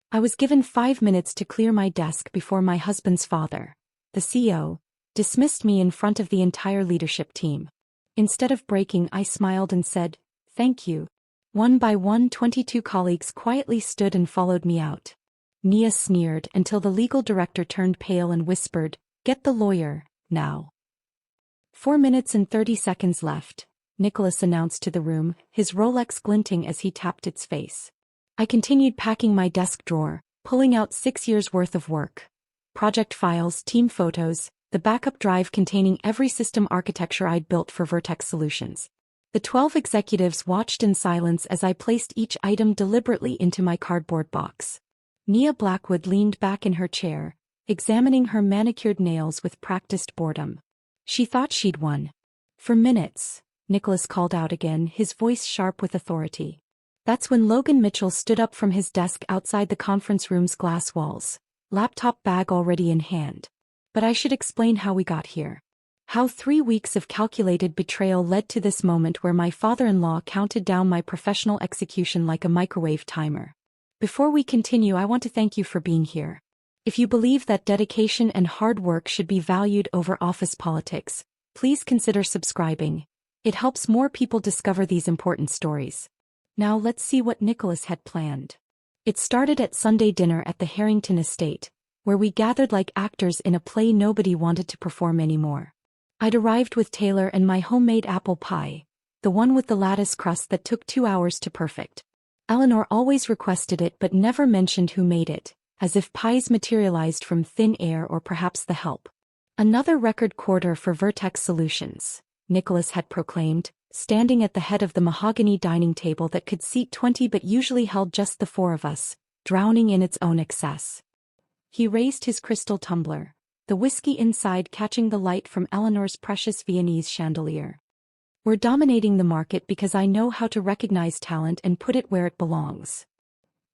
I was given 5 minutes to clear my desk before my husband's father, the CEO, dismissed me in front of the entire leadership team. Instead of breaking, I smiled and said, "Thank you." One by one, 22 colleagues quietly stood and followed me out. Nia sneered until the legal director turned pale and whispered, "Get the lawyer, now." 4 minutes and 30 seconds left, Nicholas announced to the room, his Rolex glinting as he tapped its face. I continued packing my desk drawer, pulling out 6 years' worth of work. Project files, team photos, the backup drive containing every system architecture I'd built for Vertex Solutions. The 12 executives watched in silence as I placed each item deliberately into my cardboard box. Nia Blackwood leaned back in her chair, examining her manicured nails with practiced boredom. She thought she'd won. For minutes, Nicholas called out again, his voice sharp with authority. That's when Logan Mitchell stood up from his desk outside the conference room's glass walls, laptop bag already in hand. But I should explain how we got here. How 3 weeks of calculated betrayal led to this moment where my father-in-law counted down my professional execution like a microwave timer. Before we continue, I want to thank you for being here. If you believe that dedication and hard work should be valued over office politics, please consider subscribing. It helps more people discover these important stories. Now let's see what Nicholas had planned. It started at Sunday dinner at the Harrington estate, where we gathered like actors in a play nobody wanted to perform anymore. I'd arrived with Taylor and my homemade apple pie, the one with the lattice crust that took 2 hours to perfect. Eleanor always requested it but never mentioned who made it, as if pies materialized from thin air or perhaps the help. "Another record quarter for Vertex Solutions," Nicholas had proclaimed, standing at the head of the mahogany dining table that could seat 20 but usually held just the 4 of us, drowning in its own excess. He raised his crystal tumbler, the whiskey inside catching the light from Eleanor's precious Viennese chandelier. "We're dominating the market because I know how to recognize talent and put it where it belongs."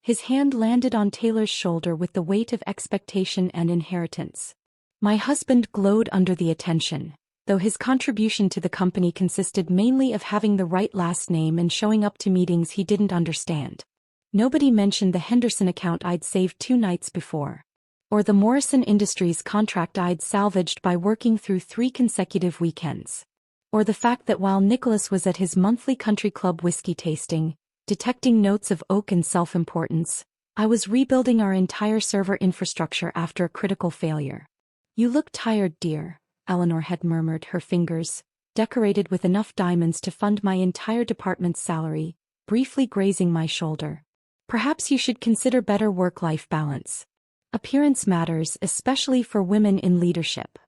His hand landed on Taylor's shoulder with the weight of expectation and inheritance. My husband glowed under the attention, though his contribution to the company consisted mainly of having the right last name and showing up to meetings he didn't understand. Nobody mentioned the Henderson account I'd saved 2 nights before, or the Morrison Industries contract I'd salvaged by working through 3 consecutive weekends, or the fact that while Nicholas was at his monthly country club whiskey tasting, detecting notes of oak and self-importance, I was rebuilding our entire server infrastructure after a critical failure. "You look tired, dear," Eleanor had murmured, her fingers, decorated with enough diamonds to fund my entire department's salary, briefly grazing my shoulder. "Perhaps you should consider better work-life balance. Appearance matters, especially for women in leadership."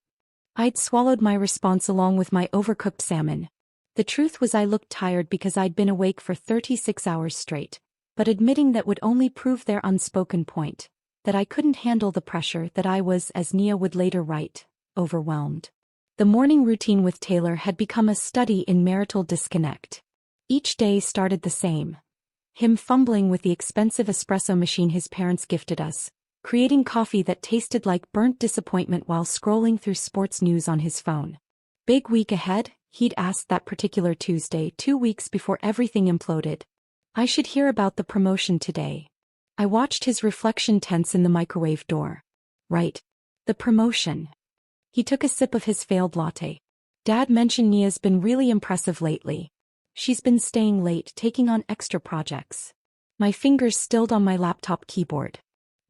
I'd swallowed my response along with my overcooked salmon. The truth was I looked tired because I'd been awake for 36 hours straight, but admitting that would only prove their unspoken point, that I couldn't handle the pressure, that I was, as Nia would later write, overwhelmed. The morning routine with Taylor had become a study in marital disconnect. Each day started the same. Him fumbling with the expensive espresso machine his parents gifted us, creating coffee that tasted like burnt disappointment while scrolling through sports news on his phone. "Big week ahead?" he'd asked that particular Tuesday, 2 weeks before everything imploded. "I should hear about the promotion today." I watched his reflection tense in the microwave door. "Right. The promotion." He took a sip of his failed latte. "Dad mentioned Nia's been really impressive lately. She's been staying late, taking on extra projects." My fingers stilled on my laptop keyboard.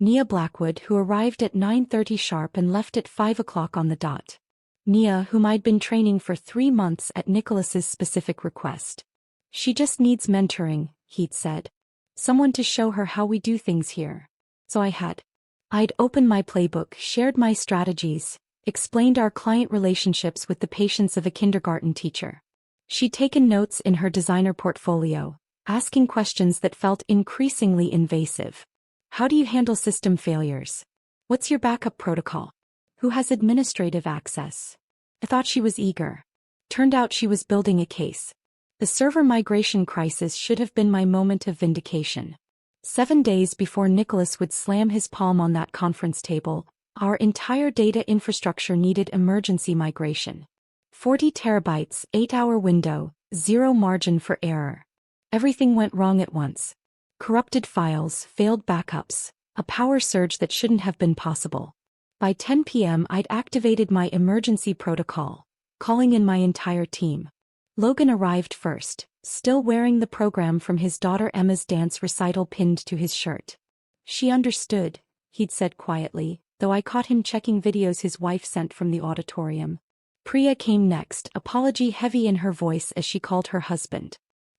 Nia Blackwood, who arrived at 9:30 sharp and left at 5 o'clock on the dot. Nia, whom I'd been training for 3 months at Nicholas's specific request. "She just needs mentoring," he'd said. "Someone to show her how we do things here." So I'd opened my playbook, shared my strategies, explained our client relationships with the patience of a kindergarten teacher. She'd taken notes in her designer portfolio, asking questions that felt increasingly invasive. "How do you handle system failures? What's your backup protocol? Who has administrative access?" I thought she was eager. Turned out she was building a case. The server migration crisis should have been my moment of vindication. 7 days before Nicholas would slam his palm on that conference table, our entire data infrastructure needed emergency migration. 40 terabytes, 8-hour window, 0 margin for error. Everything went wrong at once. Corrupted files, failed backups, A power surge that shouldn't have been possible. By 10 p.m. I'd activated my emergency protocol, calling in my entire team. Logan arrived first, still wearing the program from his daughter Emma's dance recital pinned to his shirt. She understood, he'd said quietly, though I caught him checking videos his wife sent from the auditorium. Priya came next, apology heavy in her voice as she called her husband.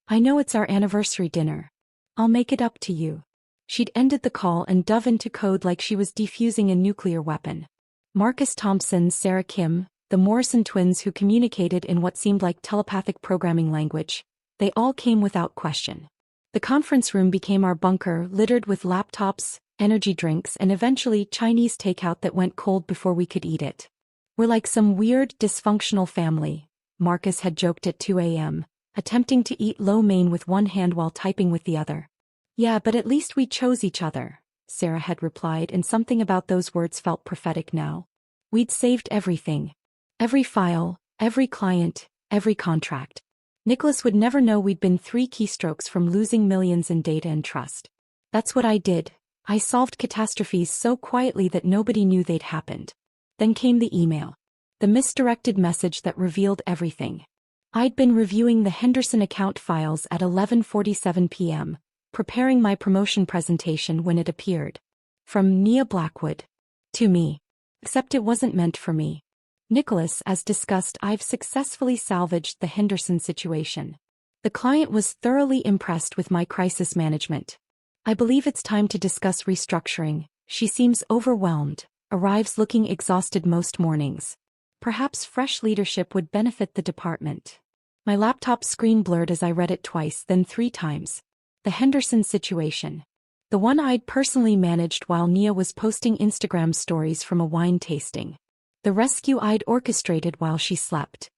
I know it's our anniversary dinner. I'll make it up to you. She'd ended the call and dove into code like she was defusing a nuclear weapon. Marcus Thompson, Sarah Kim, the Morrison twins who communicated in what seemed like telepathic programming language, they all came without question. The conference room became our bunker, littered with laptops, energy drinks, and eventually Chinese takeout that went cold before we could eat it. We're like some weird, dysfunctional family, Marcus had joked at 2 a.m., attempting to eat lo mein with one hand while typing with the other. Yeah, but at least we chose each other, Sarah had replied, and something about those words felt prophetic now. We'd saved everything. Every file, every client, every contract. Nicholas would never know we'd been 3 keystrokes from losing millions in data and trust. That's what I did. I solved catastrophes so quietly that nobody knew they'd happened. Then came the email. The misdirected message that revealed everything. I'd been reviewing the Henderson account files at 11:47 p.m., preparing my promotion presentation when it appeared. From Nia Blackwood. To me. Except it wasn't meant for me. Nicholas, as discussed, I've successfully salvaged the Henderson situation. The client was thoroughly impressed with my crisis management. I believe it's time to discuss restructuring. She seems overwhelmed, arrives looking exhausted most mornings. Perhaps fresh leadership would benefit the department. My laptop screen blurred as I read it twice, then 3 times. The Henderson situation. The one I'd personally managed while Nia was posting Instagram stories from a wine tasting. The rescue I'd orchestrated while she slept.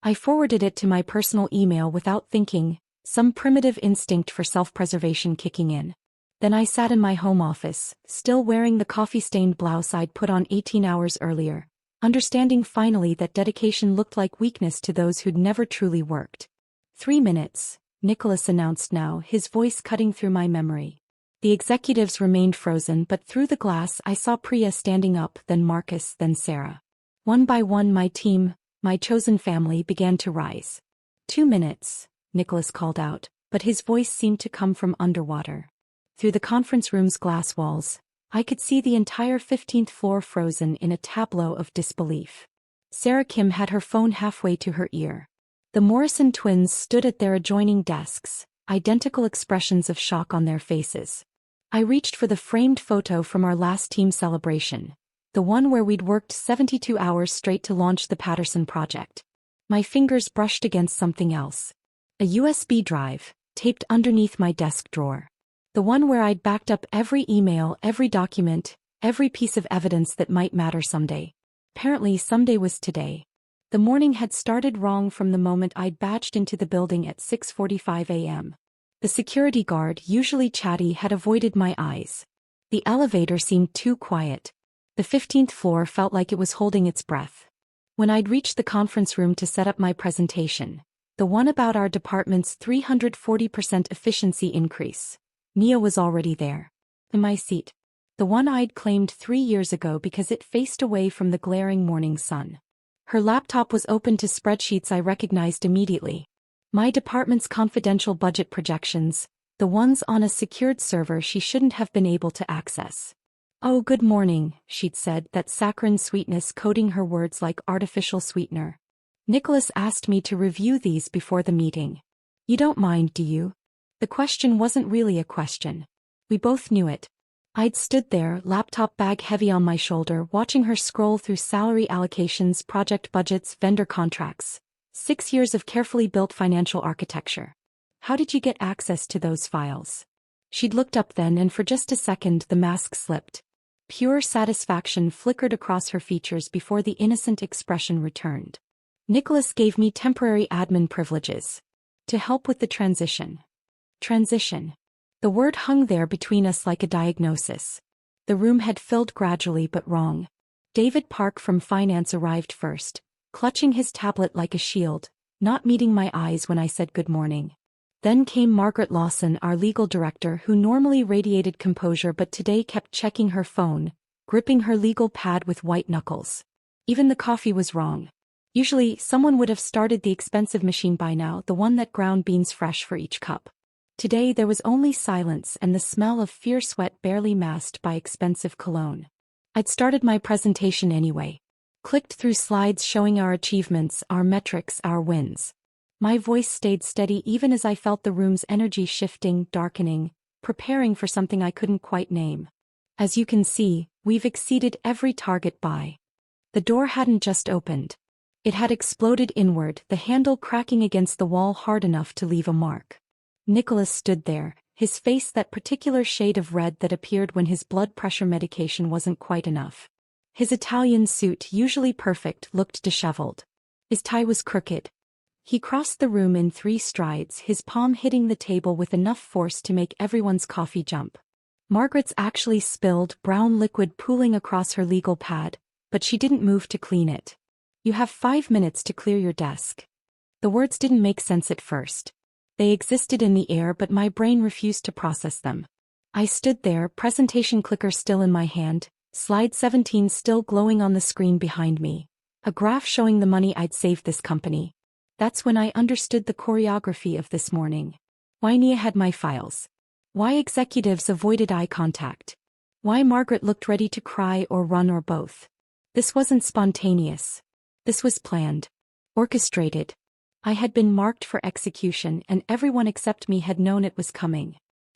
I forwarded it to my personal email without thinking, some primitive instinct for self-preservation kicking in. Then I sat in my home office, still wearing the coffee-stained blouse I'd put on 18 hours earlier, understanding finally that dedication looked like weakness to those who'd never truly worked. 3 minutes. Nicholas announced now, his voice cutting through my memory. The executives remained frozen, but through the glass I saw Priya standing up, then Marcus, then Sarah. One by one my team, my chosen family, began to rise. 2 minutes, Nicholas called out, but his voice seemed to come from underwater. Through the conference room's glass walls, I could see the entire 15th floor frozen in a tableau of disbelief. Sarah Kim had her phone halfway to her ear. The Morrison twins stood at their adjoining desks, identical expressions of shock on their faces. I reached for the framed photo from our last team celebration, the one where we'd worked 72 hours straight to launch the Patterson project. My fingers brushed against something else. A USB drive, taped underneath my desk drawer. The one where I'd backed up every email, every document, every piece of evidence that might matter someday. Apparently someday was today. The morning had started wrong from the moment I'd badged into the building at 6:45 a.m. The security guard, usually chatty, had avoided my eyes. The elevator seemed too quiet. The 15th floor felt like it was holding its breath. When I'd reached the conference room to set up my presentation, the one about our department's 340% efficiency increase, Nia was already there. In my seat. The one I'd claimed 3 years ago because it faced away from the glaring morning sun. Her laptop was open to spreadsheets I recognized immediately. My department's confidential budget projections, the ones on a secured server she shouldn't have been able to access. Oh, good morning, she'd said, that saccharine sweetness coating her words like artificial sweetener. Nicholas asked me to review these before the meeting. You don't mind, do you? The question wasn't really a question. We both knew it. I'd stood there, laptop bag heavy on my shoulder, watching her scroll through salary allocations, project budgets, vendor contracts. 6 years of carefully built financial architecture. How did you get access to those files? She'd looked up then, and for just a second the mask slipped. Pure satisfaction flickered across her features before the innocent expression returned. Nicholas gave me temporary admin privileges. To help with the transition. Transition. The word hung there between us like a diagnosis. The room had filled gradually but wrong. David Park from finance arrived first, clutching his tablet like a shield, not meeting my eyes when I said good morning. Then came Margaret Lawson, our legal director, who normally radiated composure but today kept checking her phone, gripping her legal pad with white knuckles. Even the coffee was wrong. Usually, someone would have started the expensive machine by now, the one that ground beans fresh for each cup. Today there was only silence and the smell of fierce sweat barely masked by expensive cologne. I'd started my presentation anyway. Clicked through slides showing our achievements, our metrics, our wins. My voice stayed steady even as I felt the room's energy shifting, darkening, preparing for something I couldn't quite name. As you can see, we've exceeded every target by. The door hadn't just opened. It had exploded inward, the handle cracking against the wall hard enough to leave a mark. Nicholas stood there, his face that particular shade of red that appeared when his blood pressure medication wasn't quite enough. His Italian suit, usually perfect, looked disheveled. His tie was crooked. He crossed the room in 3 strides, his palm hitting the table with enough force to make everyone's coffee jump. Margaret's actually spilled, brown liquid pooling across her legal pad, but she didn't move to clean it. "You have 5 minutes to clear your desk." The words didn't make sense at first. They existed in the air but my brain refused to process them. I stood there, presentation clicker still in my hand, slide 17 still glowing on the screen behind me. A graph showing the money I'd saved this company. That's when I understood the choreography of this morning. Why Nia had my files. Why executives avoided eye contact. Why Margaret looked ready to cry or run or both. This wasn't spontaneous. This was planned. Orchestrated. I had been marked for execution and everyone except me had known it was coming.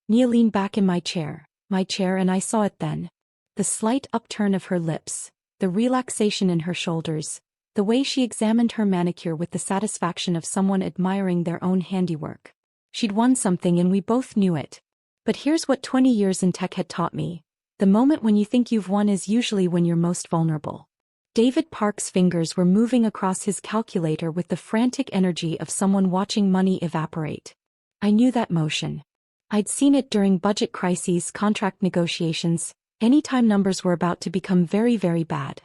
Nia leaned back in my chair, and I saw it then. The slight upturn of her lips, the relaxation in her shoulders, the way she examined her manicure with the satisfaction of someone admiring their own handiwork. She'd won something and we both knew it. But here's what 20 years in tech had taught me. The moment when you think you've won is usually when you're most vulnerable. David Park's fingers were moving across his calculator with the frantic energy of someone watching money evaporate. I knew that motion. I'd seen it during budget crises, contract negotiations, anytime numbers were about to become very, very bad.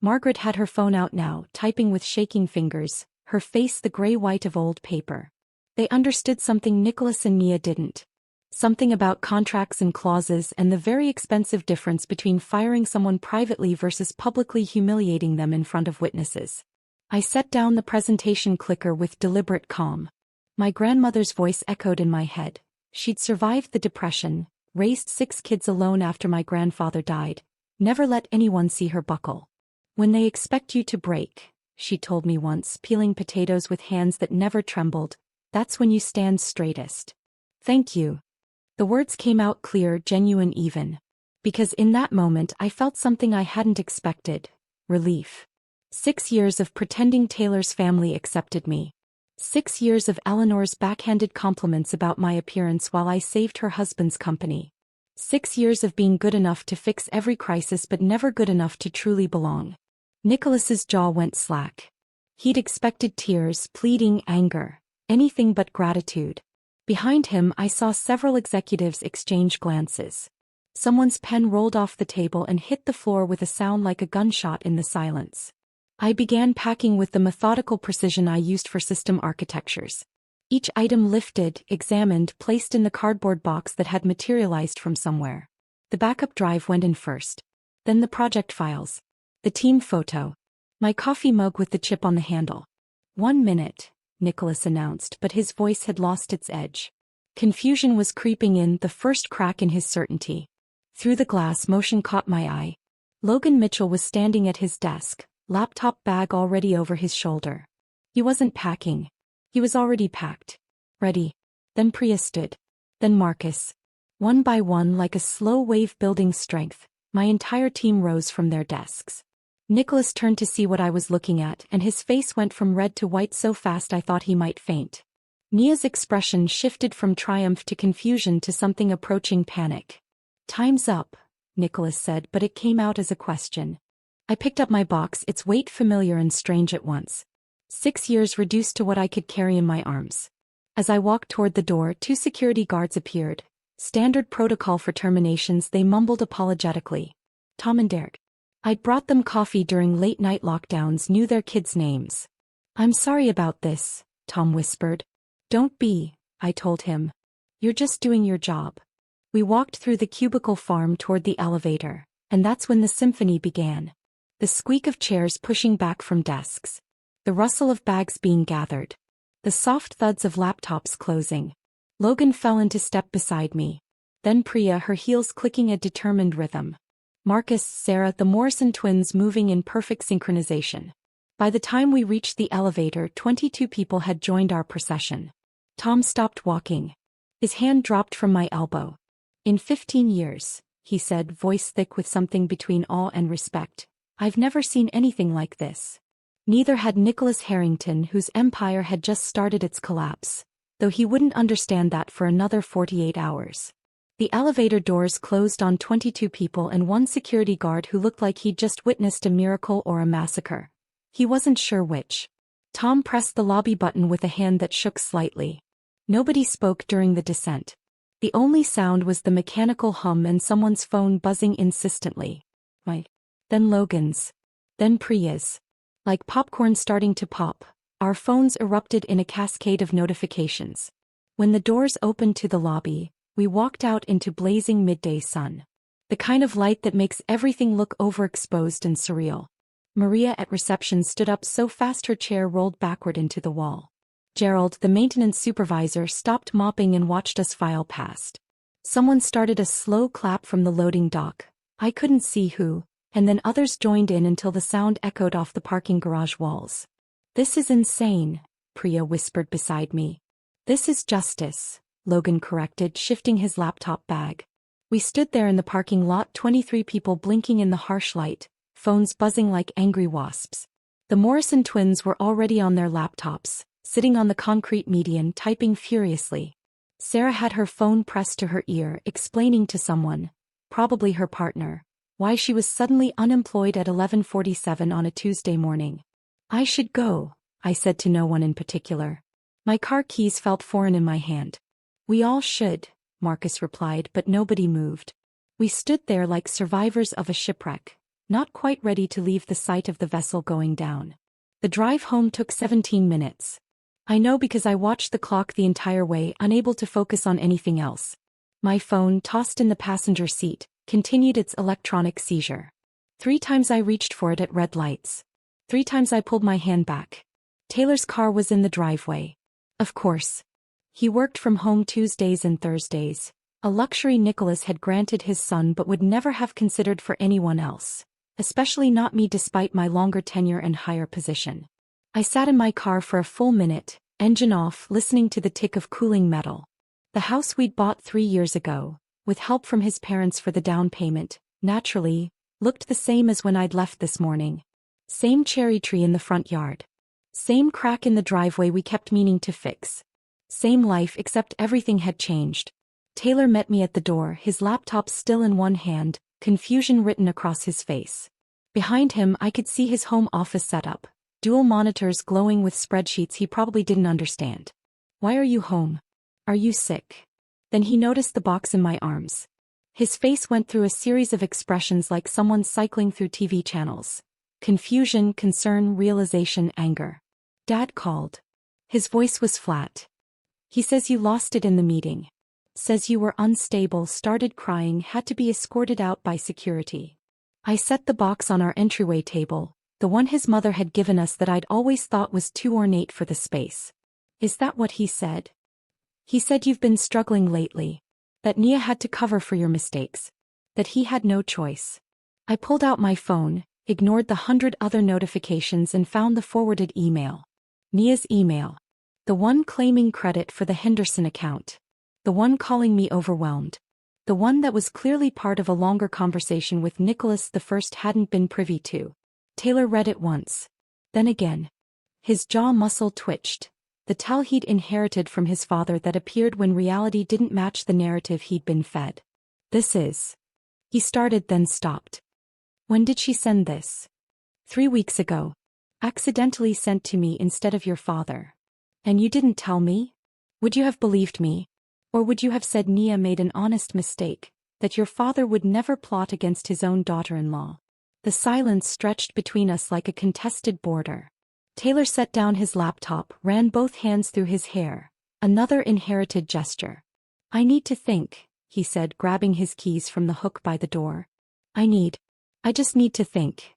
Margaret had her phone out now, typing with shaking fingers, her face the gray-white of old paper. They understood something Nicholas and Nia didn't. Something about contracts and clauses and the very expensive difference between firing someone privately versus publicly humiliating them in front of witnesses. I set down the presentation clicker with deliberate calm. My grandmother's voice echoed in my head. She'd survived the Depression, raised 6 kids alone after my grandfather died, never let anyone see her buckle. "When they expect you to break," she told me once, peeling potatoes with hands that never trembled, "that's when you stand straightest." Thank you. The words came out clear, genuine even. Because in that moment I felt something I hadn't expected. Relief. 6 years of pretending Taylor's family accepted me. 6 years of Eleanor's backhanded compliments about my appearance while I saved her husband's company. 6 years of being good enough to fix every crisis but never good enough to truly belong. Nicholas's jaw went slack. He'd expected tears, pleading, anger, anything but gratitude. Behind him I saw several executives exchange glances. Someone's pen rolled off the table and hit the floor with a sound like a gunshot in the silence. I began packing with the methodical precision I used for system architectures. Each item lifted, examined, placed in the cardboard box that had materialized from somewhere. The backup drive went in first. Then the project files. The team photo. My coffee mug with the chip on the handle. 1 minute. Nicholas announced, but his voice had lost its edge. Confusion was creeping in, the first crack in his certainty. Through the glass motion caught my eye. Logan Mitchell was standing at his desk, laptop bag already over his shoulder. He wasn't packing. He was already packed. Ready. Then Priya stood. Then Marcus. One by one, like a slow wave building strength, my entire team rose from their desks. Nicholas turned to see what I was looking at and his face went from red to white so fast I thought he might faint. Nia's expression shifted from triumph to confusion to something approaching panic. "Time's up," Nicholas said, but it came out as a question. I picked up my box, its weight familiar and strange at once. 6 years reduced to what I could carry in my arms. As I walked toward the door, 2 security guards appeared. Standard protocol for terminations, they mumbled apologetically. Tom and Derek. I'd brought them coffee during late-night lockdowns, knew their kids' names. "I'm sorry about this," Tom whispered. "Don't be," I told him. You're just doing your job. We walked through the cubicle farm toward the elevator, and that's when the symphony began. The squeak of chairs pushing back from desks. The rustle of bags being gathered. The soft thuds of laptops closing. Logan fell into step beside me. Then Priya, her heels clicking a determined rhythm. Marcus, Sarah, the Morrison twins moving in perfect synchronization. By the time we reached the elevator, 22 people had joined our procession. Tom stopped walking. His hand dropped from my elbow. In 15 years, he said, voice thick with something between awe and respect, I've never seen anything like this. Neither had Nicholas Harrington, whose empire had just started its collapse, though he wouldn't understand that for another 48 hours. The elevator doors closed on 22 people and one security guard who looked like he'd just witnessed a miracle or a massacre. He wasn't sure which. Tom pressed the lobby button with a hand that shook slightly. Nobody spoke during the descent. The only sound was the mechanical hum and someone's phone buzzing insistently. Then Logan's. Then Priya's. Like popcorn starting to pop, our phones erupted in a cascade of notifications. When the doors opened to the lobby, we walked out into blazing midday sun. The kind of light that makes everything look overexposed and surreal. Maria at reception stood up so fast her chair rolled backward into the wall. Gerald, the maintenance supervisor, stopped mopping and watched us file past. Someone started a slow clap from the loading dock. I couldn't see who, and then others joined in until the sound echoed off the parking garage walls. This is insane, Priya whispered beside me. This is justice, Logan corrected, shifting his laptop bag. We stood there in the parking lot, 23 people blinking in the harsh light, phones buzzing like angry wasps. The Morrison twins were already on their laptops, sitting on the concrete median typing furiously. Sarah had her phone pressed to her ear, explaining to someone, probably her partner, why she was suddenly unemployed at 11:47 on a Tuesday morning. I should go, I said to no one in particular. My car keys felt foreign in my hand. We all should, Marcus replied, but nobody moved. We stood there like survivors of a shipwreck, not quite ready to leave the sight of the vessel going down. The drive home took 17 minutes. I know because I watched the clock the entire way, unable to focus on anything else. My phone, tossed in the passenger seat, continued its electronic seizure. 3 times I reached for it at red lights. 3 times I pulled my hand back. Taylor's car was in the driveway. Of course. He worked from home Tuesdays and Thursdays, a luxury Nicholas had granted his son but would never have considered for anyone else, especially not me despite my longer tenure and higher position. I sat in my car for a full minute, engine off, listening to the tick of cooling metal. The house we'd bought 3 years ago, with help from his parents for the down payment, naturally, looked the same as when I'd left this morning. Same cherry tree in the front yard. Same crack in the driveway we kept meaning to fix. Same life except everything had changed. Taylor met me at the door, his laptop still in one hand, confusion written across his face. Behind him I could see his home office setup, dual monitors glowing with spreadsheets he probably didn't understand. Why are you home? Are you sick? Then he noticed the box in my arms. His face went through a series of expressions like someone cycling through TV channels. Confusion, concern, realization, anger. Dad called. His voice was flat. He says you lost it in the meeting. Says you were unstable, started crying, had to be escorted out by security. I set the box on our entryway table, the one his mother had given us that I'd always thought was too ornate for the space. Is that what he said? He said you've been struggling lately. That Nia had to cover for your mistakes. That he had no choice. I pulled out my phone, ignored the 100 other notifications and found the forwarded email. Nia's email. The one claiming credit for the Henderson account. The one calling me overwhelmed. The one that was clearly part of a longer conversation with Nicholas the first hadn't been privy to. Taylor read it once. Then again. His jaw muscle twitched. The tell he'd inherited from his father that appeared when reality didn't match the narrative he'd been fed. This is. He started then stopped. When did she send this? 3 weeks ago. Accidentally sent to me instead of your father. And you didn't tell me? Would you have believed me? Or would you have said Nia made an honest mistake, that your father would never plot against his own daughter-in-law? The silence stretched between us like a contested border. Taylor set down his laptop, ran both hands through his hair, Another inherited gesture. I need to think, he said, grabbing his keys from the hook by the door. I just need to think.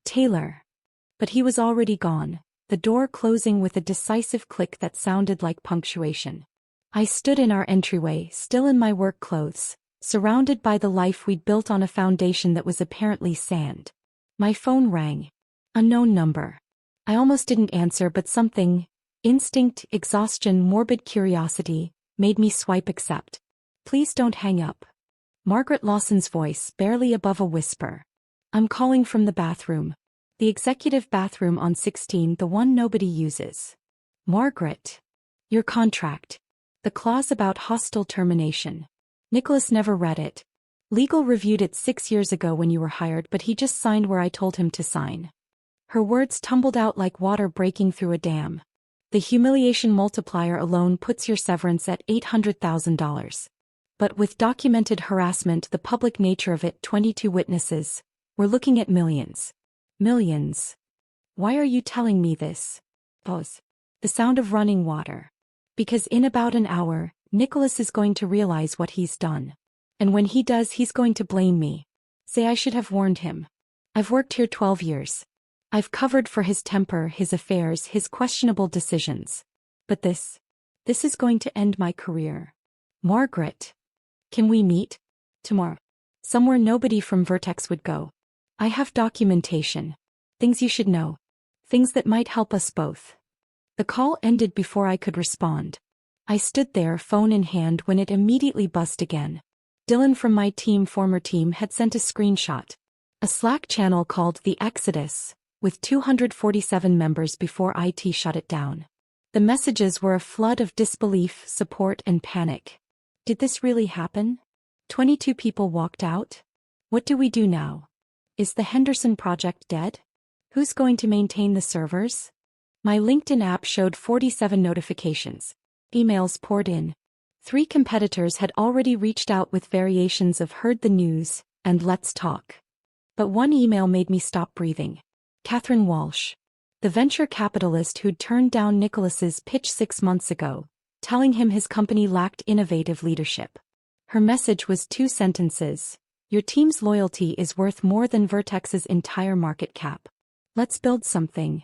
Taylor. But he was already gone, the door closing with a decisive click that sounded like punctuation. I stood in our entryway, still in my work clothes, surrounded by the life we'd built on a foundation that was apparently sand. My phone rang. Unknown number. I almost didn't answer, but something, instinct, exhaustion, morbid curiosity, made me swipe accept. Please don't hang up. Margaret Lawson's voice, barely above a whisper. I'm calling from the bathroom. The executive bathroom on 16, the one nobody uses. Margaret. Your contract. The clause about hostile termination. Nicholas never read it. Legal reviewed it 6 years ago when you were hired, but he just signed where I told him to sign. Her words tumbled out like water breaking through a dam. The humiliation multiplier alone puts your severance at $800,000. But with documented harassment, the public nature of it, 22 witnesses, we're looking at millions. Millions. Why are you telling me this? Pause. The sound of running water. Because in about an hour, Nicholas is going to realize what he's done. And when he does, he's going to blame me. Say I should have warned him. I've worked here 12 years. I've covered for his temper, his affairs, his questionable decisions. But this is going to end my career. Margaret. Can we meet? Tomorrow. Somewhere nobody from Vertex would go. I have documentation. Things you should know. Things that might help us both. The call ended before I could respond. I stood there, phone in hand, when it immediately buzzed again. Dylan from my former team, had sent a screenshot. A Slack channel called The Exodus, with 247 members before IT shut it down. The messages were a flood of disbelief, support, and panic. Did this really happen? 22 people walked out? What do we do now? Is the Henderson project dead? Who's going to maintain the servers? My LinkedIn app showed 47 notifications. Emails poured in. 3 competitors had already reached out with variations of "heard the news" and "let's talk." But one email made me stop breathing. Catherine Walsh, the venture capitalist who'd turned down Nicholas's pitch 6 months ago, telling him his company lacked innovative leadership. Her message was 2 sentences. Your team's loyalty is worth more than Vertex's entire market cap. Let's build something.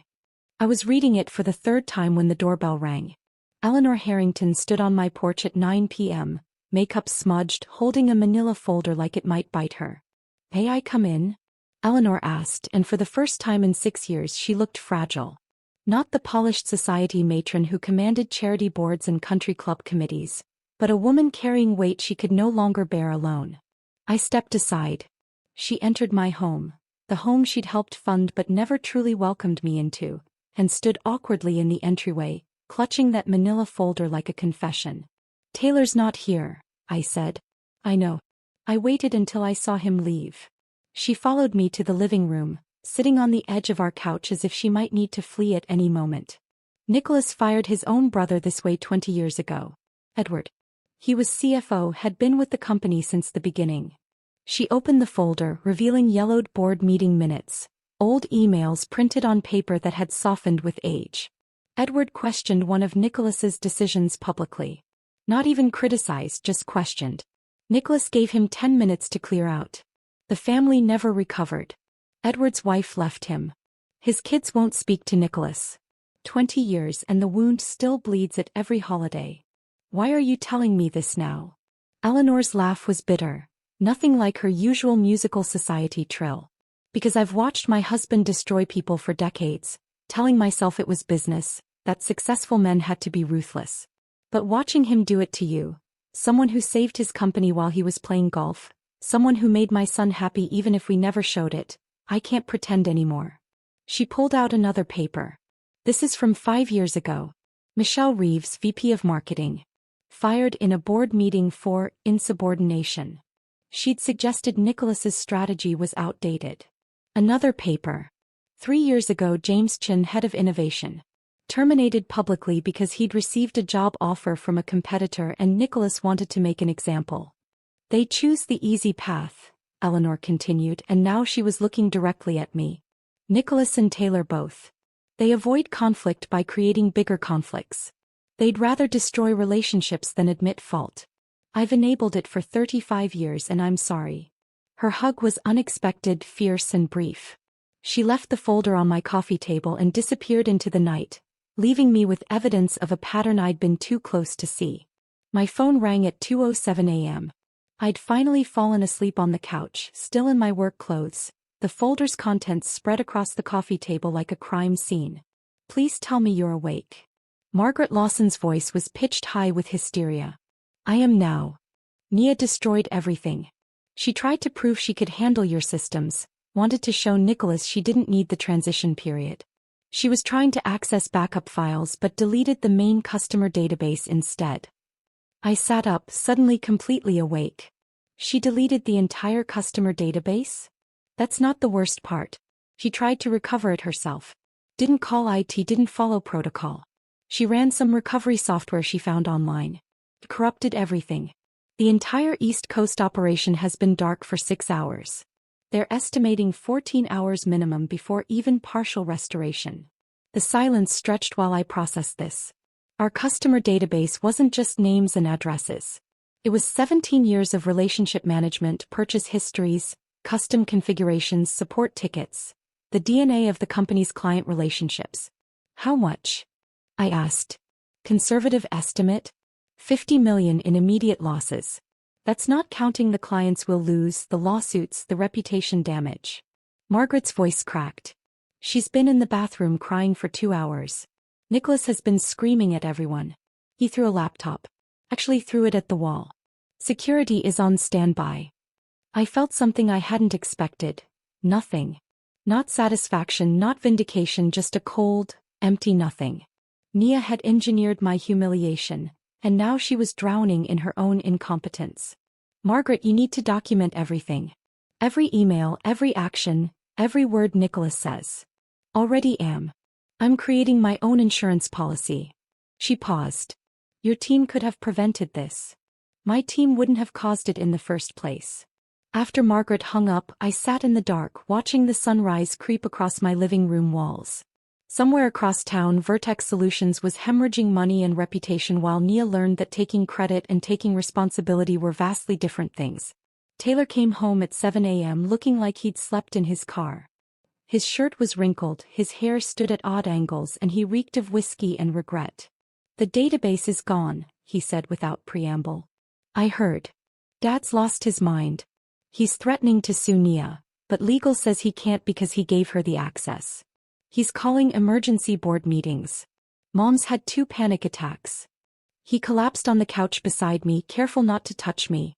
I was reading it for the 3rd time when the doorbell rang. Eleanor Harrington stood on my porch at 9 p.m., makeup smudged, holding a manila folder like it might bite her. May I come in? Eleanor asked, and for the first time in 6 years she looked fragile. Not the polished society matron who commanded charity boards and country club committees, but a woman carrying weight she could no longer bear alone. I stepped aside. She entered my home, the home she'd helped fund but never truly welcomed me into, and stood awkwardly in the entryway, clutching that manila folder like a confession. Taylor's not here, I said. I know. I waited until I saw him leave. She followed me to the living room, sitting on the edge of our couch as if she might need to flee at any moment. Nicholas fired his own brother this way 20 years ago. Edward. He was CFO, had been with the company since the beginning. She opened the folder, revealing yellowed board meeting minutes, old emails printed on paper that had softened with age. Edward questioned one of Nicholas's decisions publicly. Not even criticized, just questioned. Nicholas gave him 10 minutes to clear out. The family never recovered. Edward's wife left him. His kids won't speak to Nicholas. 20 years and the wound still bleeds at every holiday. Why are you telling me this now? Eleanor's laugh was bitter, nothing like her usual musical society trill. Because I've watched my husband destroy people for decades, telling myself it was business, that successful men had to be ruthless. But watching him do it to you, someone who saved his company while he was playing golf, someone who made my son happy even if we never showed it, I can't pretend anymore. She pulled out another paper. This is from 5 years ago. Michelle Reeves, VP of Marketing. Fired in a board meeting for insubordination. She'd suggested Nicholas's strategy was outdated. Another paper. 3 years ago, James Chin, head of innovation. Terminated publicly because he'd received a job offer from a competitor and Nicholas wanted to make an example. They choose the easy path, Eleanor continued, and now she was looking directly at me. Nicholas and Taylor both. They avoid conflict by creating bigger conflicts. They'd rather destroy relationships than admit fault. I've enabled it for 35 years and I'm sorry. Her hug was unexpected, fierce and brief. She left the folder on my coffee table and disappeared into the night, leaving me with evidence of a pattern I'd been too close to see. My phone rang at 2:07 a.m. I'd finally fallen asleep on the couch, still in my work clothes, the folder's contents spread across the coffee table like a crime scene. Please tell me you're awake. Margaret Lawson's voice was pitched high with hysteria. I am now. Nia destroyed everything. She tried to prove she could handle your systems, wanted to show Nicholas she didn't need the transition period. She was trying to access backup files but deleted the main customer database instead. I sat up, suddenly completely awake. She deleted the entire customer database? That's not the worst part. She tried to recover it herself. Didn't call IT, didn't follow protocol. She ran some recovery software she found online. It corrupted everything. The entire East Coast operation has been dark for 6 hours. They're estimating 14 hours minimum before even partial restoration. The silence stretched while I processed this. Our customer database wasn't just names and addresses. It was 17 years of relationship management, purchase histories, custom configurations, support tickets, the DNA of the company's client relationships. How much? I asked. Conservative estimate? 50 million in immediate losses. That's not counting the clients we'll lose, the lawsuits, the reputation damage. Margaret's voice cracked. She's been in the bathroom crying for 2 hours. Nicholas has been screaming at everyone. He threw a laptop. Actually threw it at the wall. Security is on standby. I felt something I hadn't expected. Nothing. Not satisfaction, not vindication, just a cold, empty nothing. Nia had engineered my humiliation, and now she was drowning in her own incompetence. Margaret, you need to document everything. Every email, every action, every word Nicholas says. Already am. I'm creating my own insurance policy. She paused. Your team could have prevented this. My team wouldn't have caused it in the first place. After Margaret hung up, I sat in the dark, watching the sunrise creep across my living room walls. Somewhere across town, Vertex Solutions was hemorrhaging money and reputation while Nia learned that taking credit and taking responsibility were vastly different things. Taylor came home at 7 a.m. looking like he'd slept in his car. His shirt was wrinkled, his hair stood at odd angles, and he reeked of whiskey and regret. The database is gone, he said without preamble. I heard. Dad's lost his mind. He's threatening to sue Nia, but legal says he can't because he gave her the access. He's calling emergency board meetings. Mom's had 2 panic attacks. He collapsed on the couch beside me, careful not to touch me.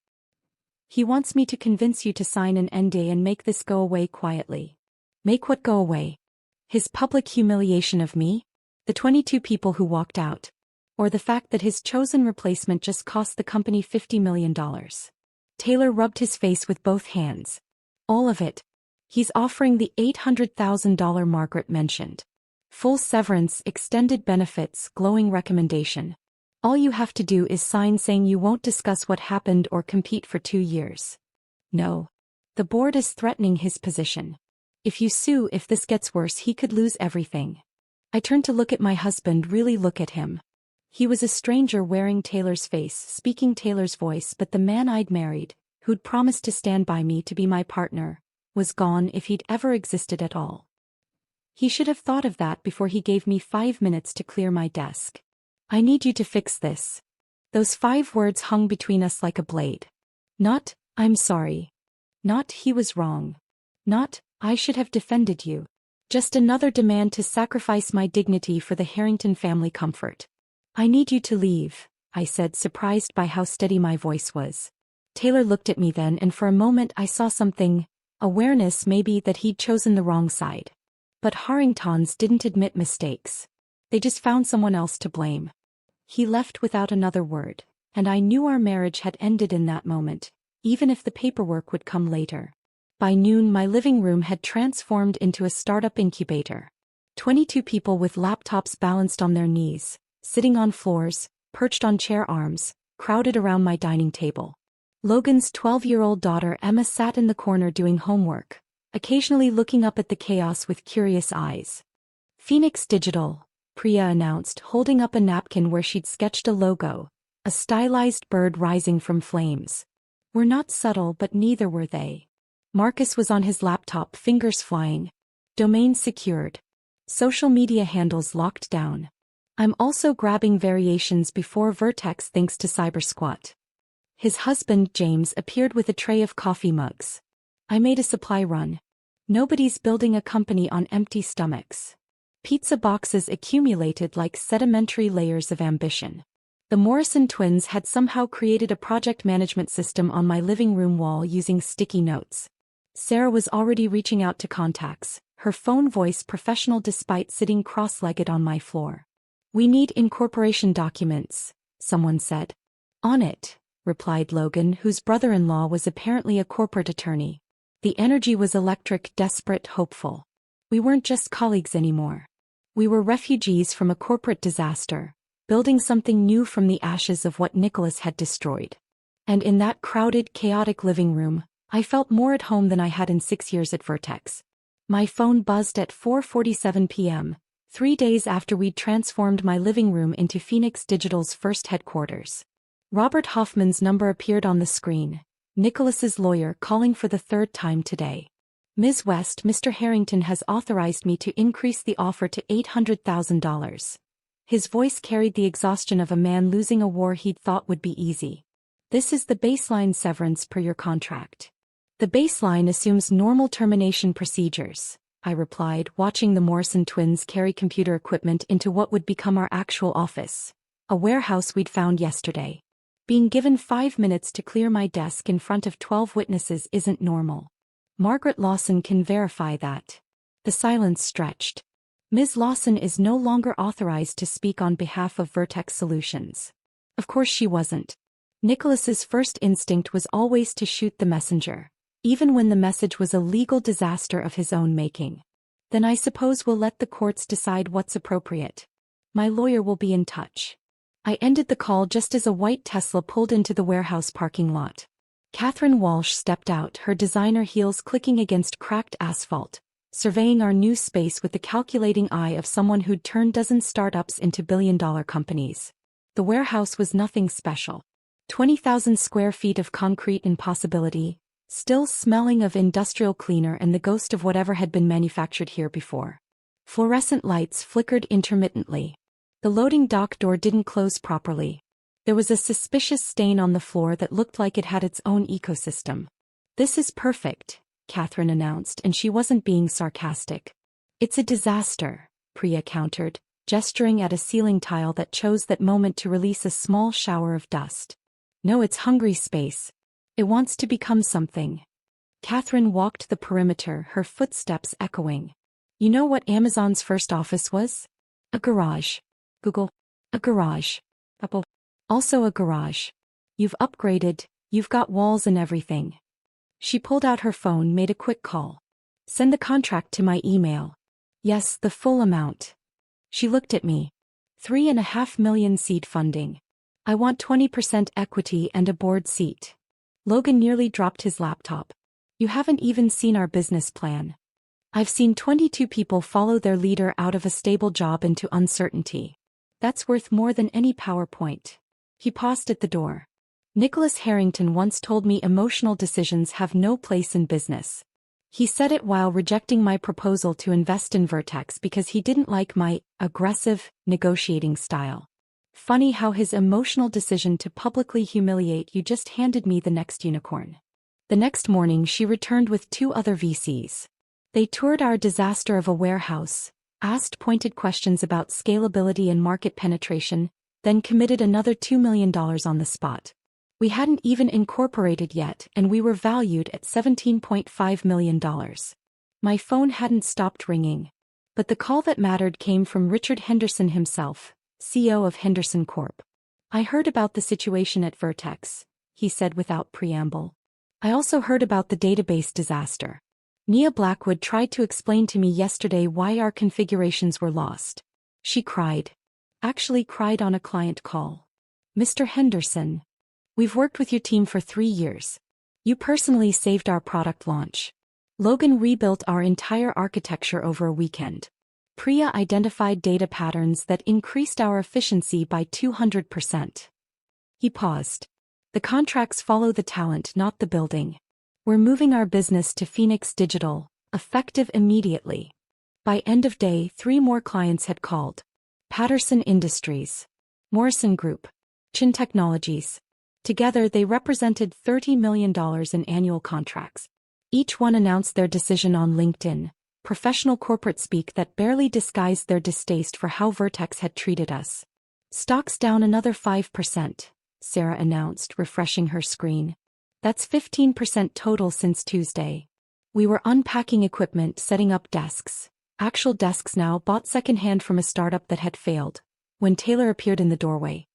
He wants me to convince you to sign an NDA and make this go away quietly. Make what go away? His public humiliation of me? The 22 people who walked out? Or the fact that his chosen replacement just cost the company $50 million? Taylor rubbed his face with both hands. All of it. He's offering the $800,000 Margaret mentioned. Full severance, extended benefits, glowing recommendation. All you have to do is sign saying you won't discuss what happened or compete for 2 years. No. The board is threatening his position. If you sue, if this gets worse, he could lose everything. I turned to look at my husband, really look at him. He was a stranger wearing Taylor's face, speaking Taylor's voice, but the man I'd married, who'd promised to stand by me, to be my partner, was gone if he'd ever existed at all. He should have thought of that before he gave me 5 minutes to clear my desk. I need you to fix this. Those 5 words hung between us like a blade. Not, I'm sorry. Not, he was wrong. Not, I should have defended you. Just another demand to sacrifice my dignity for the Harrington family comfort. I need you to leave, I said, surprised by how steady my voice was. Taylor looked at me then, and for a moment I saw something, awareness maybe, that he'd chosen the wrong side. But Harringtons didn't admit mistakes. They just found someone else to blame. He left without another word, and I knew our marriage had ended in that moment, even if the paperwork would come later. By noon, my living room had transformed into a startup incubator. 22 people with laptops balanced on their knees, sitting on floors, perched on chair arms, crowded around my dining table. Logan's 12-year-old daughter Emma sat in the corner doing homework, occasionally looking up at the chaos with curious eyes. Phoenix Digital, Priya announced, holding up a napkin where she'd sketched a logo, a stylized bird rising from flames. We're not subtle, but neither were they. Marcus was on his laptop, fingers flying. Domain secured. Social media handles locked down. I'm also grabbing variations before Vertex thanks to CyberSquat. His husband, James, appeared with a tray of coffee mugs. I made a supply run. Nobody's building a company on empty stomachs. Pizza boxes accumulated like sedimentary layers of ambition. The Morrison twins had somehow created a project management system on my living room wall using sticky notes. Sarah was already reaching out to contacts, her phone voice professional despite sitting cross-legged on my floor. We need incorporation documents, someone said. On it, replied Logan, whose brother-in-law was apparently a corporate attorney. The energy was electric, desperate, hopeful. We weren't just colleagues anymore. We were refugees from a corporate disaster, building something new from the ashes of what Nicholas had destroyed. And in that crowded, chaotic living room, I felt more at home than I had in 6 years at Vertex. My phone buzzed at 4:47 p.m., 3 days after we'd transformed my living room into Phoenix Digital's first headquarters. Robert Hoffman's number appeared on the screen, Nicholas's lawyer calling for the third time today. Ms. West, Mr. Harrington has authorized me to increase the offer to $800,000. His voice carried the exhaustion of a man losing a war he'd thought would be easy. This is the baseline severance per your contract. The baseline assumes normal termination procedures, I replied, watching the Morrison twins carry computer equipment into what would become our actual office, a warehouse we'd found yesterday. Being given 5 minutes to clear my desk in front of 12 witnesses isn't normal. Margaret Lawson can verify that. The silence stretched. Ms. Lawson is no longer authorized to speak on behalf of Vertex Solutions. Of course she wasn't. Nicholas's first instinct was always to shoot the messenger, even when the message was a legal disaster of his own making. Then I suppose we'll let the courts decide what's appropriate. My lawyer will be in touch. I ended the call just as a white Tesla pulled into the warehouse parking lot. Catherine Walsh stepped out, her designer heels clicking against cracked asphalt, surveying our new space with the calculating eye of someone who'd turned dozens startups into billion-dollar companies. The warehouse was nothing special. 20,000 square feet of concrete impossibility, still smelling of industrial cleaner and the ghost of whatever had been manufactured here before. Fluorescent lights flickered intermittently. The loading dock door didn't close properly. There was a suspicious stain on the floor that looked like it had its own ecosystem. This is perfect, Catherine announced, and she wasn't being sarcastic. It's a disaster, Priya countered, gesturing at a ceiling tile that chose that moment to release a small shower of dust. No, it's hungry space. It wants to become something. Catherine walked the perimeter, her footsteps echoing. You know what Amazon's first office was? A garage. Google. A garage. Apple. Also a garage. You've upgraded, you've got walls and everything. She pulled out her phone, made a quick call. Send the contract to my email. Yes, the full amount. She looked at me. 3.5 million seed funding. I want 20% equity and a board seat. Logan nearly dropped his laptop. You haven't even seen our business plan. I've seen 22 people follow their leader out of a stable job into uncertainty. That's worth more than any PowerPoint. He paused at the door. Nicholas Harrington once told me emotional decisions have no place in business. He said it while rejecting my proposal to invest in Vertex because he didn't like my aggressive negotiating style. Funny how his emotional decision to publicly humiliate you just handed me the next unicorn. The next morning she returned with 2 other VCs. They toured our disaster of a warehouse, asked pointed questions about scalability and market penetration, then committed another $2 million on the spot. We hadn't even incorporated yet, and we were valued at $17.5 million. My phone hadn't stopped ringing. But the call that mattered came from Richard Henderson himself, CEO of Henderson Corp. I heard about the situation at Vertex, he said without preamble. I also heard about the database disaster. Nia Blackwood tried to explain to me yesterday why our configurations were lost. She cried. Actually cried on a client call. Mr. Henderson. We've worked with your team for 3 years. You personally saved our product launch. Logan rebuilt our entire architecture over a weekend. Priya identified data patterns that increased our efficiency by 200%. He paused. The contracts follow the talent, not the building. We're moving our business to Phoenix Digital, effective immediately. By end of day, 3 more clients had called. Patterson Industries, Morrison Group, Chin Technologies. Together they represented $30 million in annual contracts. Each one announced their decision on LinkedIn, professional corporate speak that barely disguised their distaste for how Vertex had treated us. Stocks down another 5%, Sarah announced, refreshing her screen. That's 15% total since Tuesday. We were unpacking equipment, setting up desks. Actual desks now, bought secondhand from a startup that had failed, when Taylor appeared in the doorway.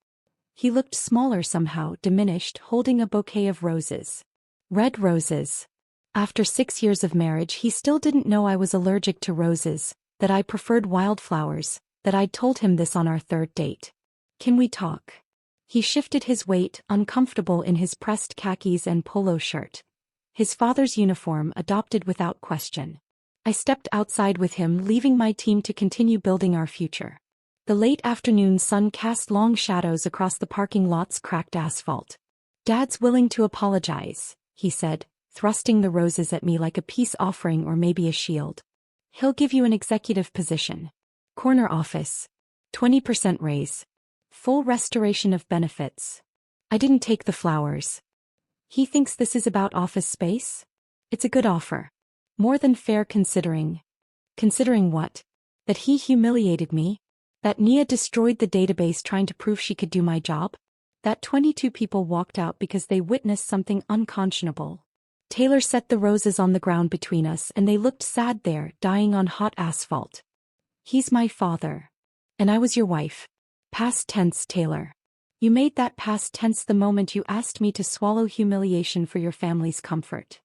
He looked smaller somehow, diminished, holding a bouquet of roses. Red roses. After 6 years of marriage, he still didn't know I was allergic to roses, that I preferred wildflowers, that I'd told him this on our 3rd date. Can we talk? He shifted his weight, uncomfortable in his pressed khakis and polo shirt. His father's uniform, adopted without question. I stepped outside with him, leaving my team to continue building our future. The late afternoon sun cast long shadows across the parking lot's cracked asphalt. Dad's willing to apologize, he said, thrusting the roses at me like a peace offering or maybe a shield. He'll give you an executive position. Corner office. 20% raise. Full restoration of benefits. I didn't take the flowers. He thinks this is about office space? It's a good offer. More than fair considering. Considering what? That he humiliated me? That Nia destroyed the database trying to prove she could do my job? That 22 people walked out because they witnessed something unconscionable. Taylor set the roses on the ground between us and they looked sad there, dying on hot asphalt. He's my father. And I was your wife. Past tense, Taylor. You made that past tense the moment you asked me to swallow humiliation for your family's comfort.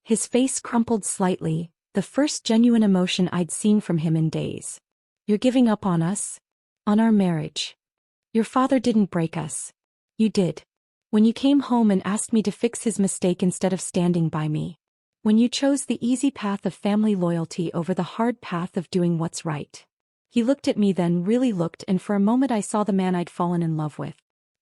His face crumpled slightly, the first genuine emotion I'd seen from him in days. You're giving up on us? On our marriage? Your father didn't break us. You did. When you came home and asked me to fix his mistake instead of standing by me. When you chose the easy path of family loyalty over the hard path of doing what's right. He looked at me then, really looked, and for a moment I saw the man I'd fallen in love with.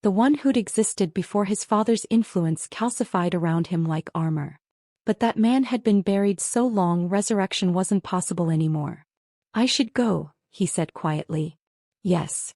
The one who'd existed before his father's influence calcified around him like armor. But that man had been buried so long, resurrection wasn't possible anymore. I should go, he said quietly. Yes.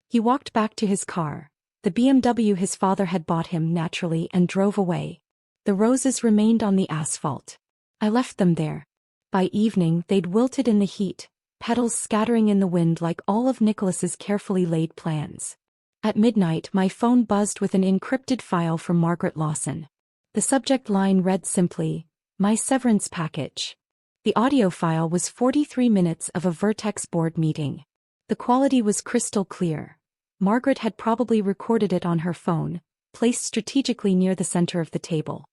He walked back to his car, the BMW his father had bought him, naturally, and drove away. The roses remained on the asphalt. I left them there. By evening they'd wilted in the heat, petals scattering in the wind like all of Nicholas's carefully laid plans. At midnight my phone buzzed with an encrypted file from Margaret Lawson. The subject line read simply, "My severance package." The audio file was 43 minutes of a Vertex board meeting. The quality was crystal clear. Margaret had probably recorded it on her phone, placed strategically near the center of the table.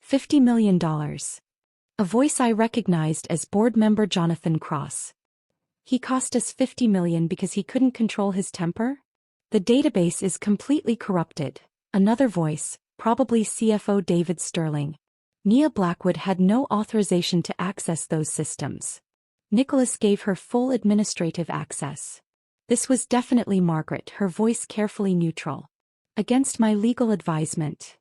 $50 million. A voice I recognized as board member Jonathan Cross. He cost us $50 million because he couldn't control his temper? The database is completely corrupted. Another voice, probably CFO David Sterling. Nia Blackwood had no authorization to access those systems. Nicholas gave her full administrative access. This was definitely Margaret, her voice carefully neutral. Against my legal advisement.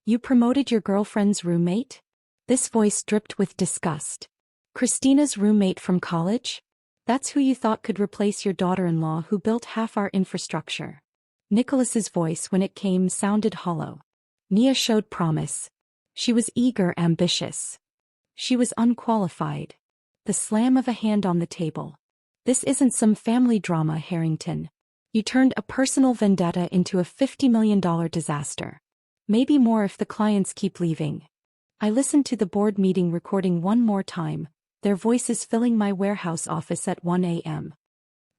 You promoted your girlfriend's roommate? This voice dripped with disgust. Christina's roommate from college? That's who you thought could replace your daughter-in-law who built half our infrastructure. Nicholas's voice, when it came, sounded hollow. Nia showed promise. She was eager, ambitious. She was unqualified. The slam of a hand on the table. This isn't some family drama, Harrington. You turned a personal vendetta into a $50 million disaster. Maybe more if the clients keep leaving. I listened to the board meeting recording one more time, their voices filling my warehouse office at 1 a.m.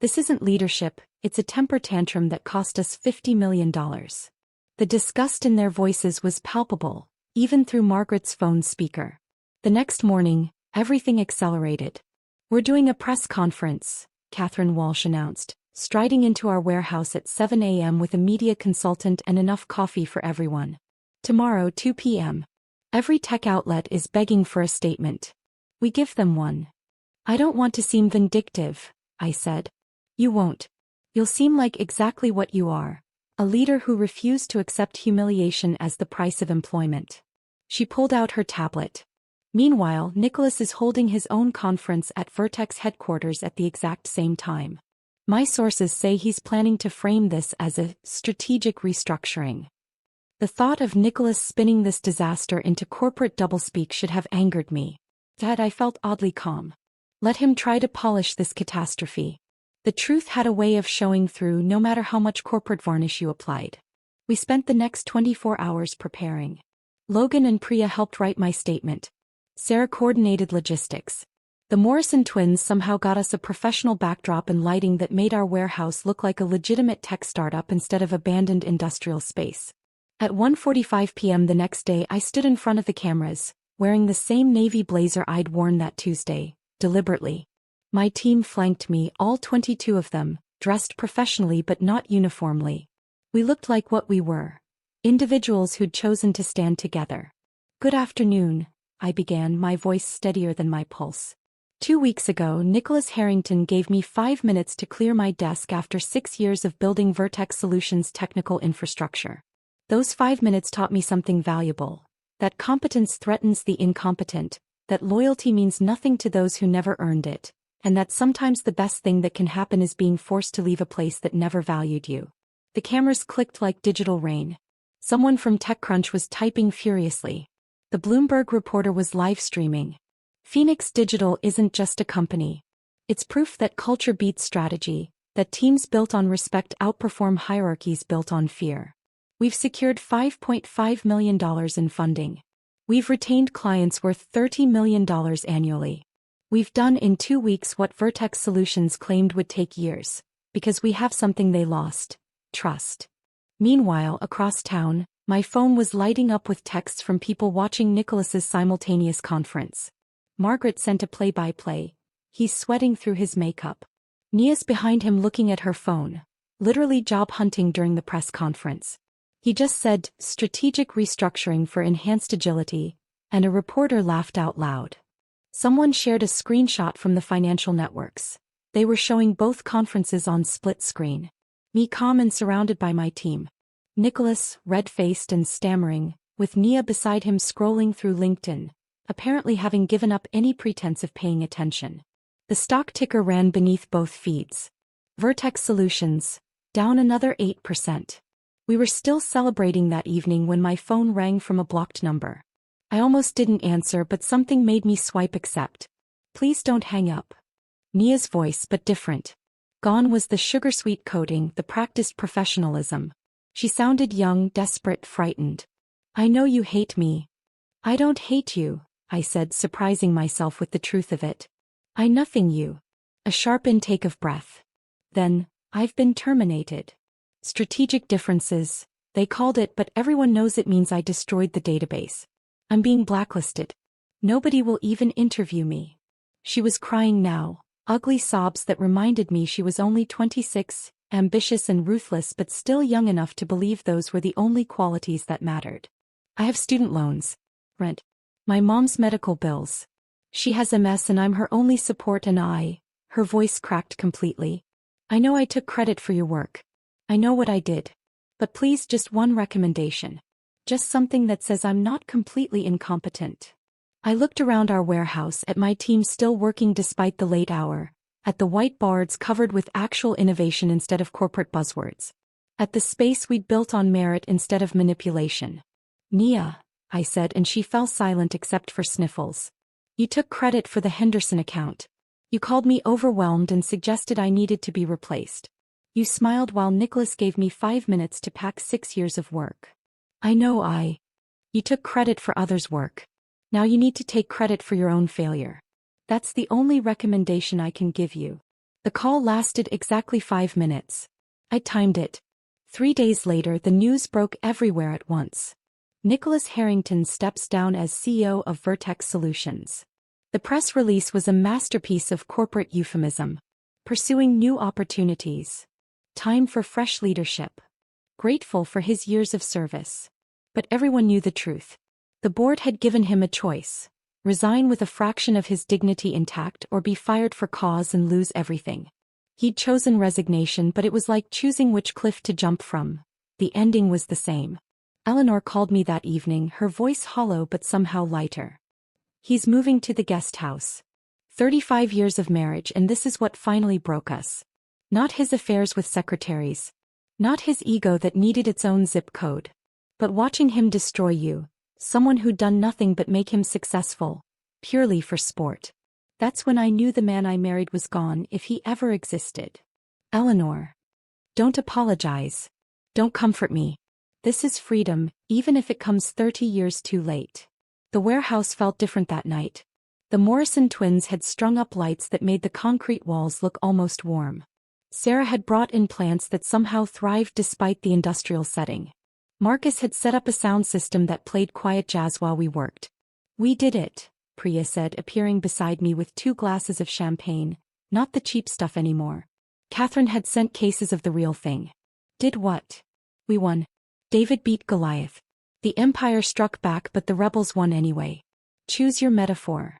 This isn't leadership, it's a temper tantrum that cost us $50 million. The disgust in their voices was palpable, even through Margaret's phone speaker. The next morning, everything accelerated. We're doing a press conference, Catherine Walsh announced, striding into our warehouse at 7 a.m. with a media consultant and enough coffee for everyone. Tomorrow, 2 p.m. Every tech outlet is begging for a statement. We give them one. I don't want to seem vindictive, I said. You won't. You'll seem like exactly what you are. A leader who refused to accept humiliation as the price of employment. She pulled out her tablet. Meanwhile, Nicholas is holding his own conference at Vertex headquarters at the exact same time. My sources say he's planning to frame this as a strategic restructuring. The thought of Nicholas spinning this disaster into corporate doublespeak should have angered me. Yet I felt oddly calm. Let him try to polish this catastrophe. The truth had a way of showing through no matter how much corporate varnish you applied. We spent the next 24 hours preparing. Logan and Priya helped write my statement. Sarah coordinated logistics. The Morrison twins somehow got us a professional backdrop and lighting that made our warehouse look like a legitimate tech startup instead of abandoned industrial space. At 1:45 p.m. the next day I stood in front of the cameras, wearing the same navy blazer I'd worn that Tuesday, deliberately. My team flanked me, all 22 of them, dressed professionally but not uniformly. We looked like what we were. Individuals who'd chosen to stand together. Good afternoon, I began, my voice steadier than my pulse. 2 weeks ago, Nicholas Harrington gave me 5 minutes to clear my desk after 6 years of building Vertex Solutions' technical infrastructure. Those 5 minutes taught me something valuable. That competence threatens the incompetent, that loyalty means nothing to those who never earned it, and that sometimes the best thing that can happen is being forced to leave a place that never valued you. The cameras clicked like digital rain. Someone from TechCrunch was typing furiously. The Bloomberg reporter was live streaming. Phoenix Digital isn't just a company. It's proof that culture beats strategy, that teams built on respect outperform hierarchies built on fear. We've secured $5.5 million in funding. We've retained clients worth $30 million annually. We've done in 2 weeks what Vertex Solutions claimed would take years, because we have something they lost: trust. Meanwhile, across town, my phone was lighting up with texts from people watching Nicholas's simultaneous conference. Margaret sent a play-by-play. He's sweating through his makeup. Nia's behind him looking at her phone, literally job hunting during the press conference. He just said, strategic restructuring for enhanced agility, and a reporter laughed out loud. Someone shared a screenshot from the financial networks. They were showing both conferences on split screen. Me calm and surrounded by my team. Nicholas, red-faced and stammering, with Nia beside him scrolling through LinkedIn, apparently having given up any pretense of paying attention. The stock ticker ran beneath both feeds. Vertex Solutions, down another 8%. We were still celebrating that evening when my phone rang from a blocked number. I almost didn't answer, but something made me swipe accept. Please don't hang up. Nia's voice, but different. Gone was the sugar-sweet coating, the practiced professionalism. She sounded young, desperate, frightened. I know you hate me. I don't hate you, I said, surprising myself with the truth of it. I nothing you. A sharp intake of breath. Then, I've been terminated. Strategic differences, they called it, but everyone knows it means I destroyed the database. I'm being blacklisted. Nobody will even interview me. She was crying now, ugly sobs that reminded me she was only 26, ambitious and ruthless but still young enough to believe those were the only qualities that mattered. I have student loans, rent, my mom's medical bills. She has MS and I'm her only support, and her voice cracked completely. I know I took credit for your work. I know what I did. But please, just one recommendation. Just something that says I'm not completely incompetent. I looked around our warehouse at my team still working despite the late hour, at the white boards covered with actual innovation instead of corporate buzzwords, at the space we'd built on merit instead of manipulation. Nia, I said, and she fell silent except for sniffles. You took credit for the Henderson account. You called me overwhelmed and suggested I needed to be replaced. You smiled while Nicholas gave me 5 minutes to pack 6 years of work. I know You took credit for others' work. Now you need to take credit for your own failure. That's the only recommendation I can give you. The call lasted exactly 5 minutes. I timed it. 3 days later, the news broke everywhere at once. Nicholas Harrington steps down as CEO of Vertex Solutions. The press release was a masterpiece of corporate euphemism. Pursuing new opportunities. Time for fresh leadership. Grateful for his years of service. But everyone knew the truth. The board had given him a choice. Resign with a fraction of his dignity intact or be fired for cause and lose everything. He'd chosen resignation, but it was like choosing which cliff to jump from. The ending was the same. Eleanor called me that evening, her voice hollow but somehow lighter. He's moving to the guest house. 35 years of marriage, and this is what finally broke us. Not his affairs with secretaries. Not his ego that needed its own zip code. But watching him destroy you, someone who'd done nothing but make him successful, purely for sport. That's when I knew the man I married was gone, if he ever existed. Eleanor. Don't apologize. Don't comfort me. This is freedom, even if it comes 30 years too late. The warehouse felt different that night. The Morrison twins had strung up lights that made the concrete walls look almost warm. Sarah had brought in plants that somehow thrived despite the industrial setting. Marcus had set up a sound system that played quiet jazz while we worked. We did it, Priya said, appearing beside me with 2 glasses of champagne, not the cheap stuff anymore. Catherine had sent cases of the real thing. Did what? We won. David beat Goliath. The Empire struck back, but the rebels won anyway. Choose your metaphor.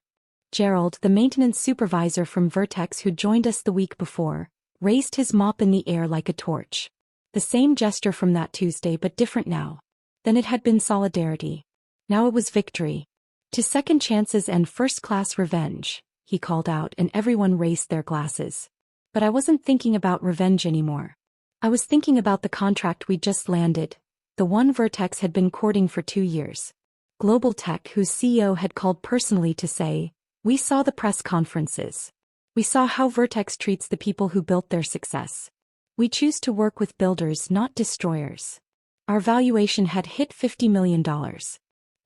Gerald, the maintenance supervisor from Vertex who joined us the week before, raised his mop in the air like a torch. The same gesture from that Tuesday, but different now. Then it had been solidarity. Now it was victory. To second chances and first-class revenge, he called out, and everyone raised their glasses. But I wasn't thinking about revenge anymore. I was thinking about the contract we'd just landed, the one Vertex had been courting for 2 years. Global Tech, whose CEO had called personally to say, "We saw the press conferences. We saw how Vertex treats the people who built their success. We choose to work with builders, not destroyers." Our valuation had hit $50 million.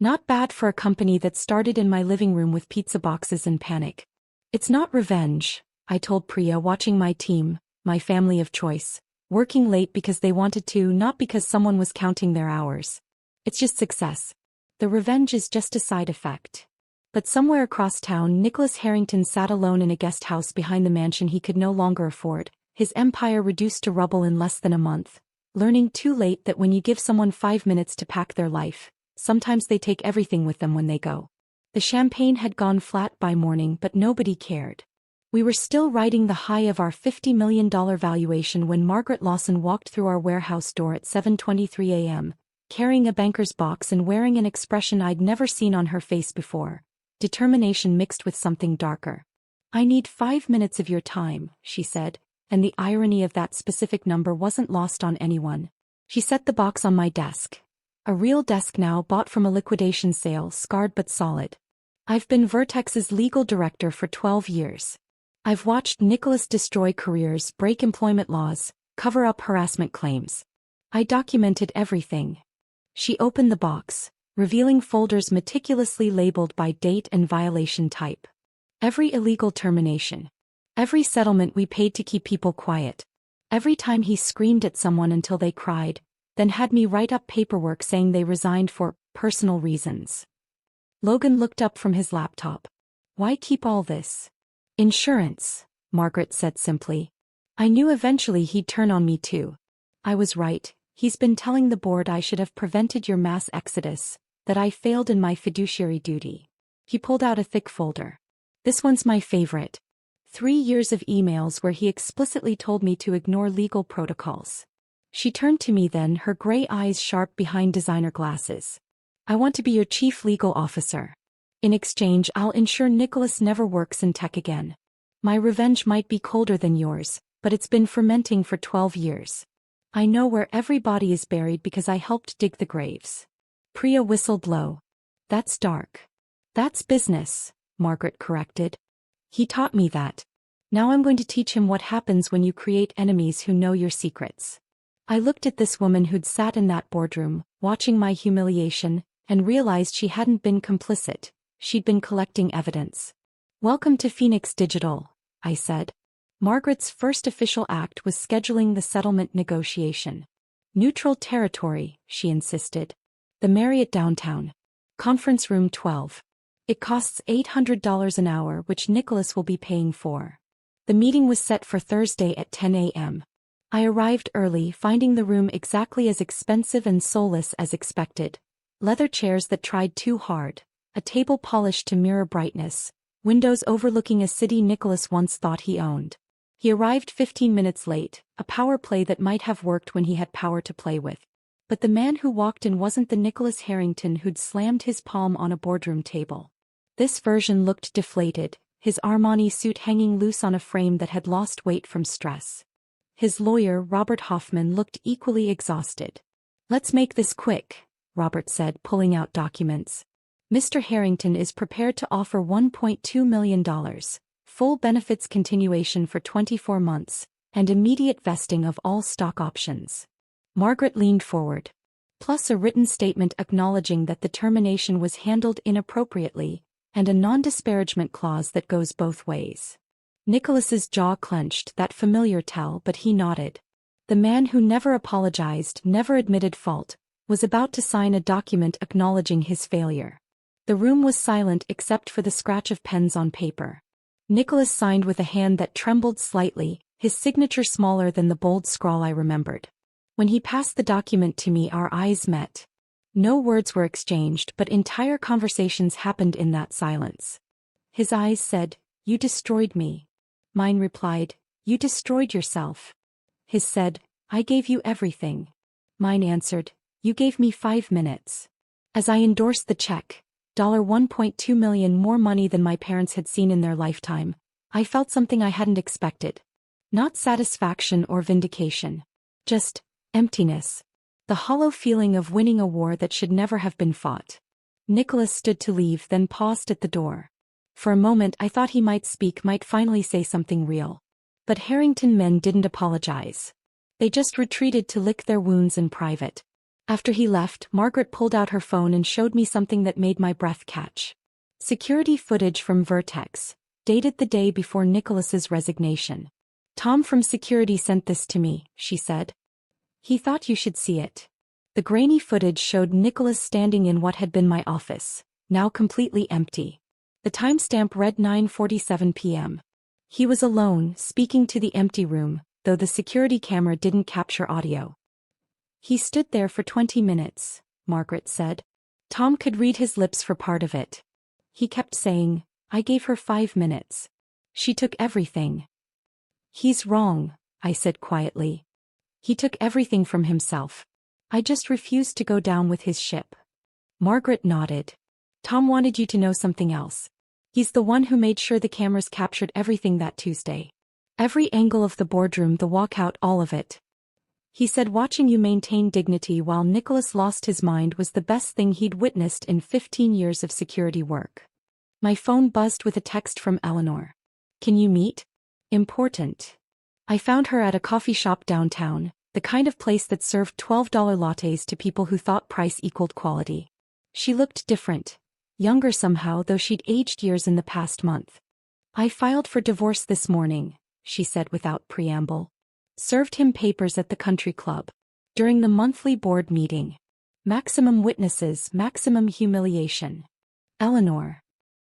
Not bad for a company that started in my living room with pizza boxes and panic. It's not revenge, I told Priya, watching my team, my family of choice, working late because they wanted to, not because someone was counting their hours. It's just success. The revenge is just a side effect. But somewhere across town, Nicholas Harrington sat alone in a guest house behind the mansion he could no longer afford, his empire reduced to rubble in less than a month, learning too late that when you give someone 5 minutes to pack their life, sometimes they take everything with them when they go. The champagne had gone flat by morning, but nobody cared. We were still riding the high of our $50 million valuation when Margaret Lawson walked through our warehouse door at 7:23 a.m., carrying a banker's box and wearing an expression I'd never seen on her face before, determination mixed with something darker. "I need 5 minutes of your time," she said, and the irony of that specific number wasn't lost on anyone. She set the box on my desk. A real desk now, bought from a liquidation sale, scarred but solid. I've been Vertex's legal director for 12 years. I've watched Nicholas destroy careers, break employment laws, cover up harassment claims. I documented everything. She opened the box, revealing folders meticulously labeled by date and violation type. Every illegal termination. Every settlement we paid to keep people quiet. Every time he screamed at someone until they cried, then had me write up paperwork saying they resigned for personal reasons. Logan looked up from his laptop. "Why keep all this?" "Insurance," Margaret said simply. I knew eventually he'd turn on me too. I was right. He's been telling the board I should have prevented your mass exodus, that I failed in my fiduciary duty. He pulled out a thick folder. "This one's my favorite. 3 years of emails where he explicitly told me to ignore legal protocols." She turned to me then, her gray eyes sharp behind designer glasses. "I want to be your chief legal officer. In exchange, I'll ensure Nicholas never works in tech again. My revenge might be colder than yours, but it's been fermenting for 12 years. I know where every body is buried because I helped dig the graves." Priya whistled low. "That's dark." "That's business," Margaret corrected. "He taught me that. Now I'm going to teach him what happens when you create enemies who know your secrets." I looked at this woman who'd sat in that boardroom, watching my humiliation, and realized she hadn't been complicit. She'd been collecting evidence. "Welcome to Phoenix Digital," I said. Margaret's first official act was scheduling the settlement negotiation. "Neutral territory," she insisted. "The Marriott downtown. Conference room 12. It costs $800 an hour, which Nicholas will be paying for." The meeting was set for Thursday at 10 a.m. I arrived early, finding the room exactly as expensive and soulless as expected. Leather chairs that tried too hard, a table polished to mirror brightness, windows overlooking a city Nicholas once thought he owned. He arrived 15 minutes late, a power play that might have worked when he had power to play with. But the man who walked in wasn't the Nicholas Harrington who'd slammed his palm on a boardroom table. This version looked deflated, his Armani suit hanging loose on a frame that had lost weight from stress. His lawyer, Robert Hoffman, looked equally exhausted. "Let's make this quick," Robert said, pulling out documents. "Mr. Harrington is prepared to offer $1.2 million, full benefits continuation for 24 months, and immediate vesting of all stock options." Margaret leaned forward. "Plus a written statement acknowledging that the termination was handled inappropriately, and a non-disparagement clause that goes both ways." Nicholas's jaw clenched, that familiar tell, but he nodded. The man who never apologized, never admitted fault, was about to sign a document acknowledging his failure. The room was silent except for the scratch of pens on paper. Nicholas signed with a hand that trembled slightly, his signature smaller than the bold scrawl I remembered. When he passed the document to me, our eyes met. No words were exchanged, but entire conversations happened in that silence. His eyes said, "You destroyed me." Mine replied, "You destroyed yourself." His said, "I gave you everything." Mine answered, "You gave me 5 minutes." As I endorsed the check, $1.2 million, more money than my parents had seen in their lifetime, I felt something I hadn't expected. Not satisfaction or vindication. Just emptiness. The hollow feeling of winning a war that should never have been fought. Nicholas stood to leave, then paused at the door. For a moment I thought he might speak, might finally say something real. But Harrington men didn't apologize. They just retreated to lick their wounds in private. After he left, Margaret pulled out her phone and showed me something that made my breath catch. Security footage from Vertex, dated the day before Nicholas's resignation. "Tom from security sent this to me," she said. "He thought you should see it." The grainy footage showed Nicholas standing in what had been my office, now completely empty. The timestamp read 9:47 p.m. He was alone, speaking to the empty room, though the security camera didn't capture audio. "He stood there for 20 minutes, Margaret said. Tom could read his lips for part of it. He kept saying, 'I gave her 5 minutes. She took everything.'" "He's wrong," I said quietly. "He took everything from himself. I just refused to go down with his ship." Margaret nodded. "Tom wanted you to know something else. He's the one who made sure the cameras captured everything that Tuesday. Every angle of the boardroom, the walkout, all of it. He said watching you maintain dignity while Nicholas lost his mind was the best thing he'd witnessed in 15 years of security work." My phone buzzed with a text from Eleanor. "Can you meet? Important." I found her at a coffee shop downtown, the kind of place that served $12 lattes to people who thought price equaled quality. She looked different. Younger somehow, though she'd aged years in the past month. "I filed for divorce this morning," she said without preamble. "Served him papers at the country club. During the monthly board meeting. Maximum witnesses, maximum humiliation. Eleanor.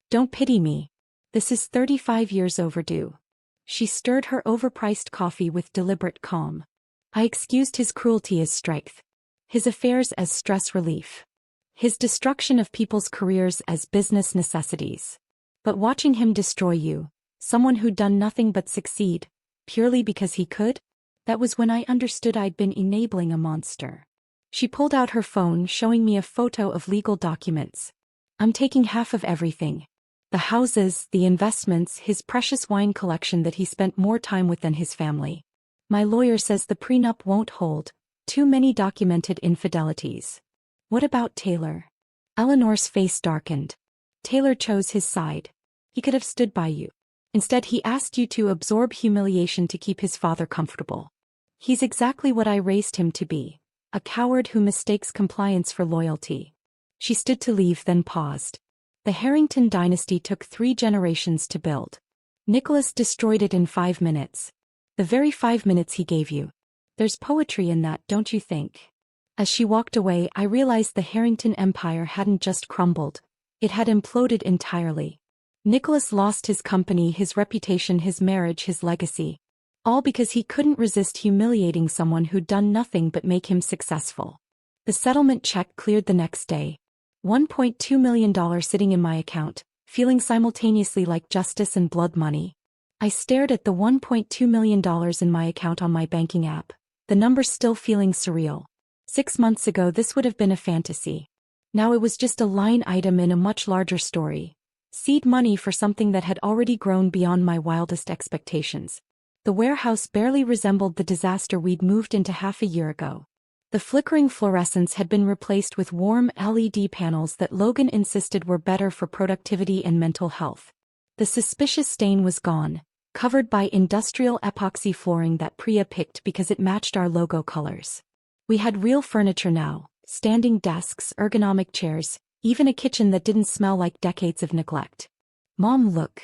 Don't pity me. This is 35 years overdue." She stirred her overpriced coffee with deliberate calm. I excused his cruelty as strength. His affairs as stress relief. His destruction of people's careers as business necessities. But watching him destroy you, someone who'd done nothing but succeed, purely because he could? That was when I understood I'd been enabling a monster. She pulled out her phone, showing me a photo of legal documents. "I'm taking half of everything. The houses, the investments, his precious wine collection that he spent more time with than his family. My lawyer says the prenup won't hold. Too many documented infidelities." "What about Taylor?" Eleanor's face darkened. "Taylor chose his side. He could have stood by you. Instead he asked you to absorb humiliation to keep his father comfortable. He's exactly what I raised him to be, a coward who mistakes compliance for loyalty." She stood to leave, then paused. "The Harrington dynasty took 3 generations to build. Nicholas destroyed it in 5 minutes. The very 5 minutes he gave you. There's poetry in that, don't you think?" As she walked away, I realized the Harrington empire hadn't just crumbled, it had imploded entirely. Nicholas lost his company, his reputation, his marriage, his legacy. All because he couldn't resist humiliating someone who'd done nothing but make him successful. The settlement check cleared the next day. $1.2 million sitting in my account, feeling simultaneously like justice and blood money. I stared at the $1.2 million in my account on my banking app, the numbers still feeling surreal. 6 months ago this would have been a fantasy. Now it was just a line item in a much larger story. Seed money for something that had already grown beyond my wildest expectations. The warehouse barely resembled the disaster we'd moved into half a year ago. The flickering fluorescence had been replaced with warm LED panels that Logan insisted were better for productivity and mental health. The suspicious stain was gone, covered by industrial epoxy flooring that Priya picked because it matched our logo colors. We had real furniture now, standing desks, ergonomic chairs, even a kitchen that didn't smell like decades of neglect. Mom, look.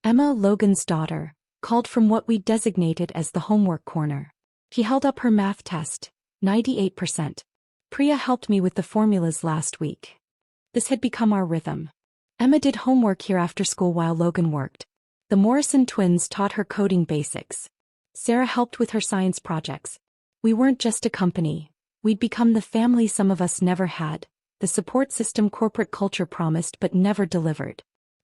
Emma, Logan's daughter, called from what we designated as the homework corner. She held up her math test, 98%. Priya helped me with the formulas last week. This had become our rhythm. Emma did homework here after school while Logan worked. The Morrison twins taught her coding basics. Sarah helped with her science projects. We weren't just a company. We'd become the family some of us never had, the support system corporate culture promised but never delivered.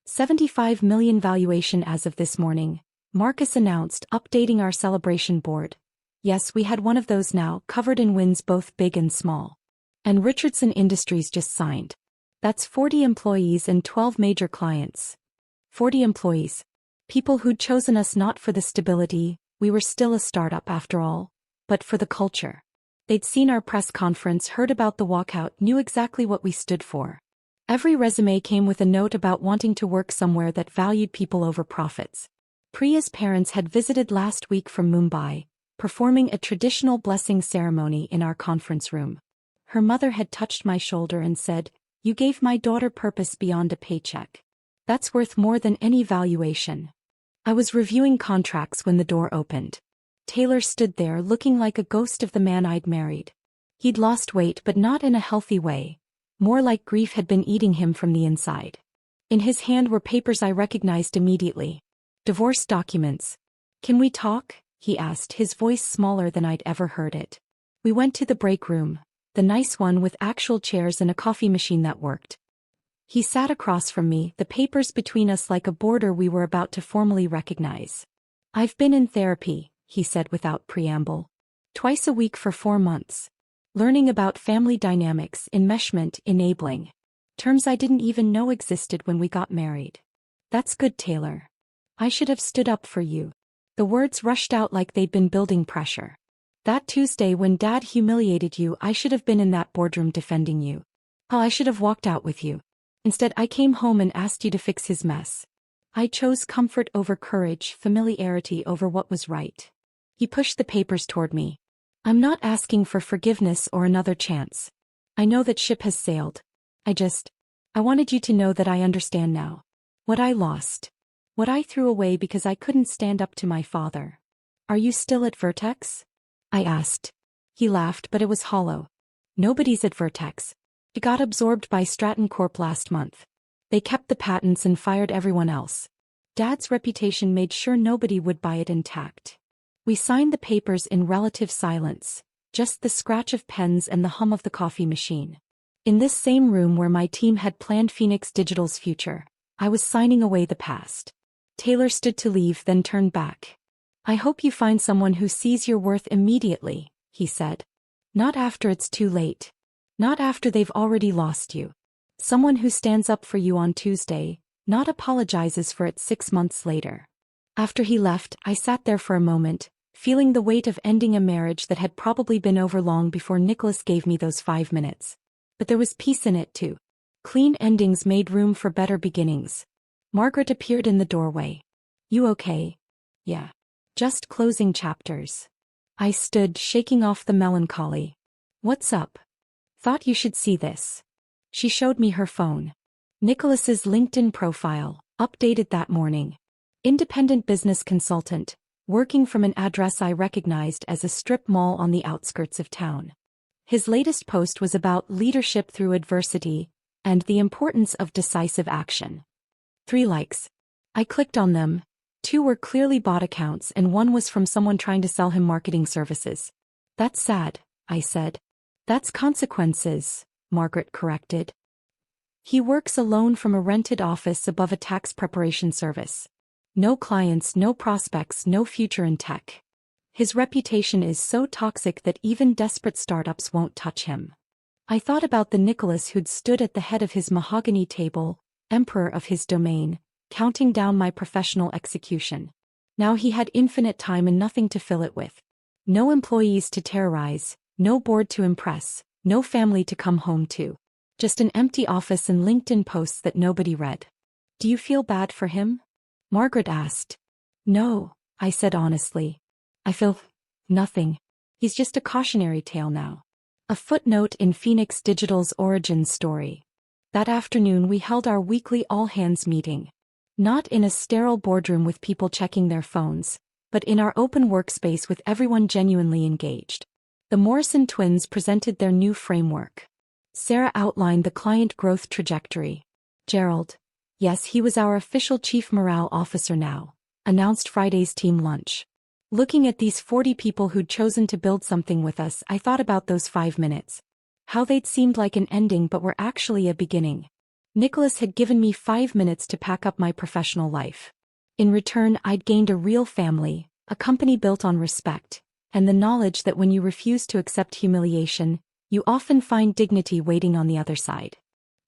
$75 million valuation as of this morning, Marcus announced, updating our celebration board. Yes, we had one of those now, covered in wins both big and small. And Richardson Industries just signed. That's 40 employees and 12 major clients. 40 employees. People who'd chosen us not for the stability, we were still a startup after all, but for the culture. They'd seen our press conference, heard about the walkout, knew exactly what we stood for. Every resume came with a note about wanting to work somewhere that valued people over profits. Priya's parents had visited last week from Mumbai, performing a traditional blessing ceremony in our conference room. Her mother had touched my shoulder and said, "You gave my daughter purpose beyond a paycheck. That's worth more than any valuation." I was reviewing contracts when the door opened. Taylor stood there looking like a ghost of the man I'd married. He'd lost weight but not in a healthy way, more like grief had been eating him from the inside. In his hand were papers I recognized immediately. Divorce documents. "Can we talk?" he asked, his voice smaller than I'd ever heard it. We went to the break room, the nice one with actual chairs and a coffee machine that worked. He sat across from me, the papers between us like a border we were about to formally recognize. "I've been in therapy," he said without preamble. "Twice a week for 4 months. Learning about family dynamics, enmeshment, enabling. Terms I didn't even know existed when we got married." "That's good, Taylor. I should have stood up for you." The words rushed out like they'd been building pressure. "That Tuesday when Dad humiliated you, I should have been in that boardroom defending you. Oh, I should have walked out with you. Instead, I came home and asked you to fix his mess. I chose comfort over courage, familiarity over what was right." He pushed the papers toward me. "I'm not asking for forgiveness or another chance. I know that ship has sailed. I wanted you to know that I understand now. What I lost. What I threw away because I couldn't stand up to my father." "Are you still at Vertex?" I asked. He laughed, but it was hollow. "Nobody's at Vertex. It got absorbed by Stratton Corp last month. They kept the patents and fired everyone else. Dad's reputation made sure nobody would buy it intact." We signed the papers in relative silence, just the scratch of pens and the hum of the coffee machine. In this same room where my team had planned Phoenix Digital's future, I was signing away the past. Taylor stood to leave, then turned back. "I hope you find someone who sees your worth immediately," he said. "Not after it's too late. Not after they've already lost you. Someone who stands up for you on Tuesday, not apologizes for it 6 months later." After he left, I sat there for a moment, feeling the weight of ending a marriage that had probably been over long before Nicholas gave me those 5 minutes. But there was peace in it too. Clean endings made room for better beginnings. Margaret appeared in the doorway. "You okay?" "Yeah. Just closing chapters." I stood, shaking off the melancholy. "What's up?" "Thought you should see this." She showed me her phone. Nicholas's LinkedIn profile, updated that morning. Independent business consultant, working from an address I recognized as a strip mall on the outskirts of town. His latest post was about leadership through adversity and the importance of decisive action. 3 likes. I clicked on them. 2 were clearly bot accounts and 1 was from someone trying to sell him marketing services. "That's sad," I said. "That's consequences," Margaret corrected. "He works alone from a rented office above a tax preparation service. No clients, no prospects, no future in tech. His reputation is so toxic that even desperate startups won't touch him. I thought about the Nicholas who'd stood at the head of his mahogany table, emperor of his domain, counting down my professional execution. Now he had infinite time and nothing to fill it with. No employees to terrorize, no board to impress, no family to come home to. Just an empty office and LinkedIn posts that nobody read. Do you feel bad for him? Margaret asked. No, I said honestly. I feel nothing. He's just a cautionary tale now. A footnote in Phoenix Digital's origin story. That afternoon we held our weekly all-hands meeting. Not in a sterile boardroom with people checking their phones, but in our open workspace with everyone genuinely engaged. The Morrison twins presented their new framework. Sarah outlined the client growth trajectory. Gerald, yes, he was our official chief morale officer now, announced Friday's team lunch. Looking at these 40 people who'd chosen to build something with us, I thought about those 5 minutes. How they'd seemed like an ending but were actually a beginning. Nicholas had given me 5 minutes to pack up my professional life. In return, I'd gained a real family, a company built on respect, and the knowledge that when you refuse to accept humiliation, you often find dignity waiting on the other side.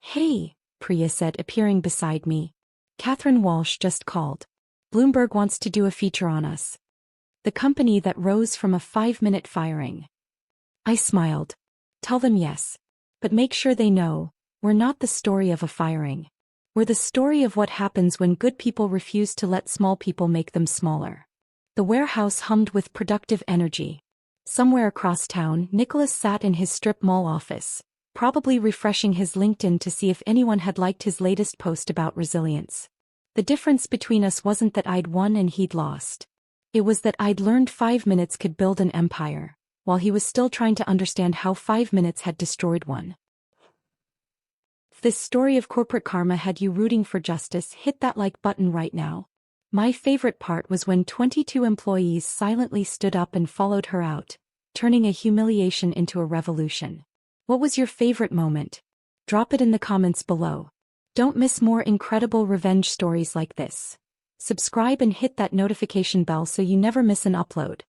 Hey, Priya said, appearing beside me. Catherine Walsh just called. Bloomberg wants to do a feature on us. The company that rose from a 5-minute firing. I smiled. Tell them yes. But make sure they know, we're not the story of a firing. We're the story of what happens when good people refuse to let small people make them smaller. The warehouse hummed with productive energy. Somewhere across town, Nicholas sat in his strip mall office, probably refreshing his LinkedIn to see if anyone had liked his latest post about resilience. The difference between us wasn't that I'd won and he'd lost. It was that I'd learned 5 minutes could build an empire, while he was still trying to understand how 5 minutes had destroyed one. If this story of corporate karma had you rooting for justice, hit that like button right now. My favorite part was when 22 employees silently stood up and followed her out, turning a humiliation into a revolution. What was your favorite moment? Drop it in the comments below. Don't miss more incredible revenge stories like this. Subscribe and hit that notification bell so you never miss an upload.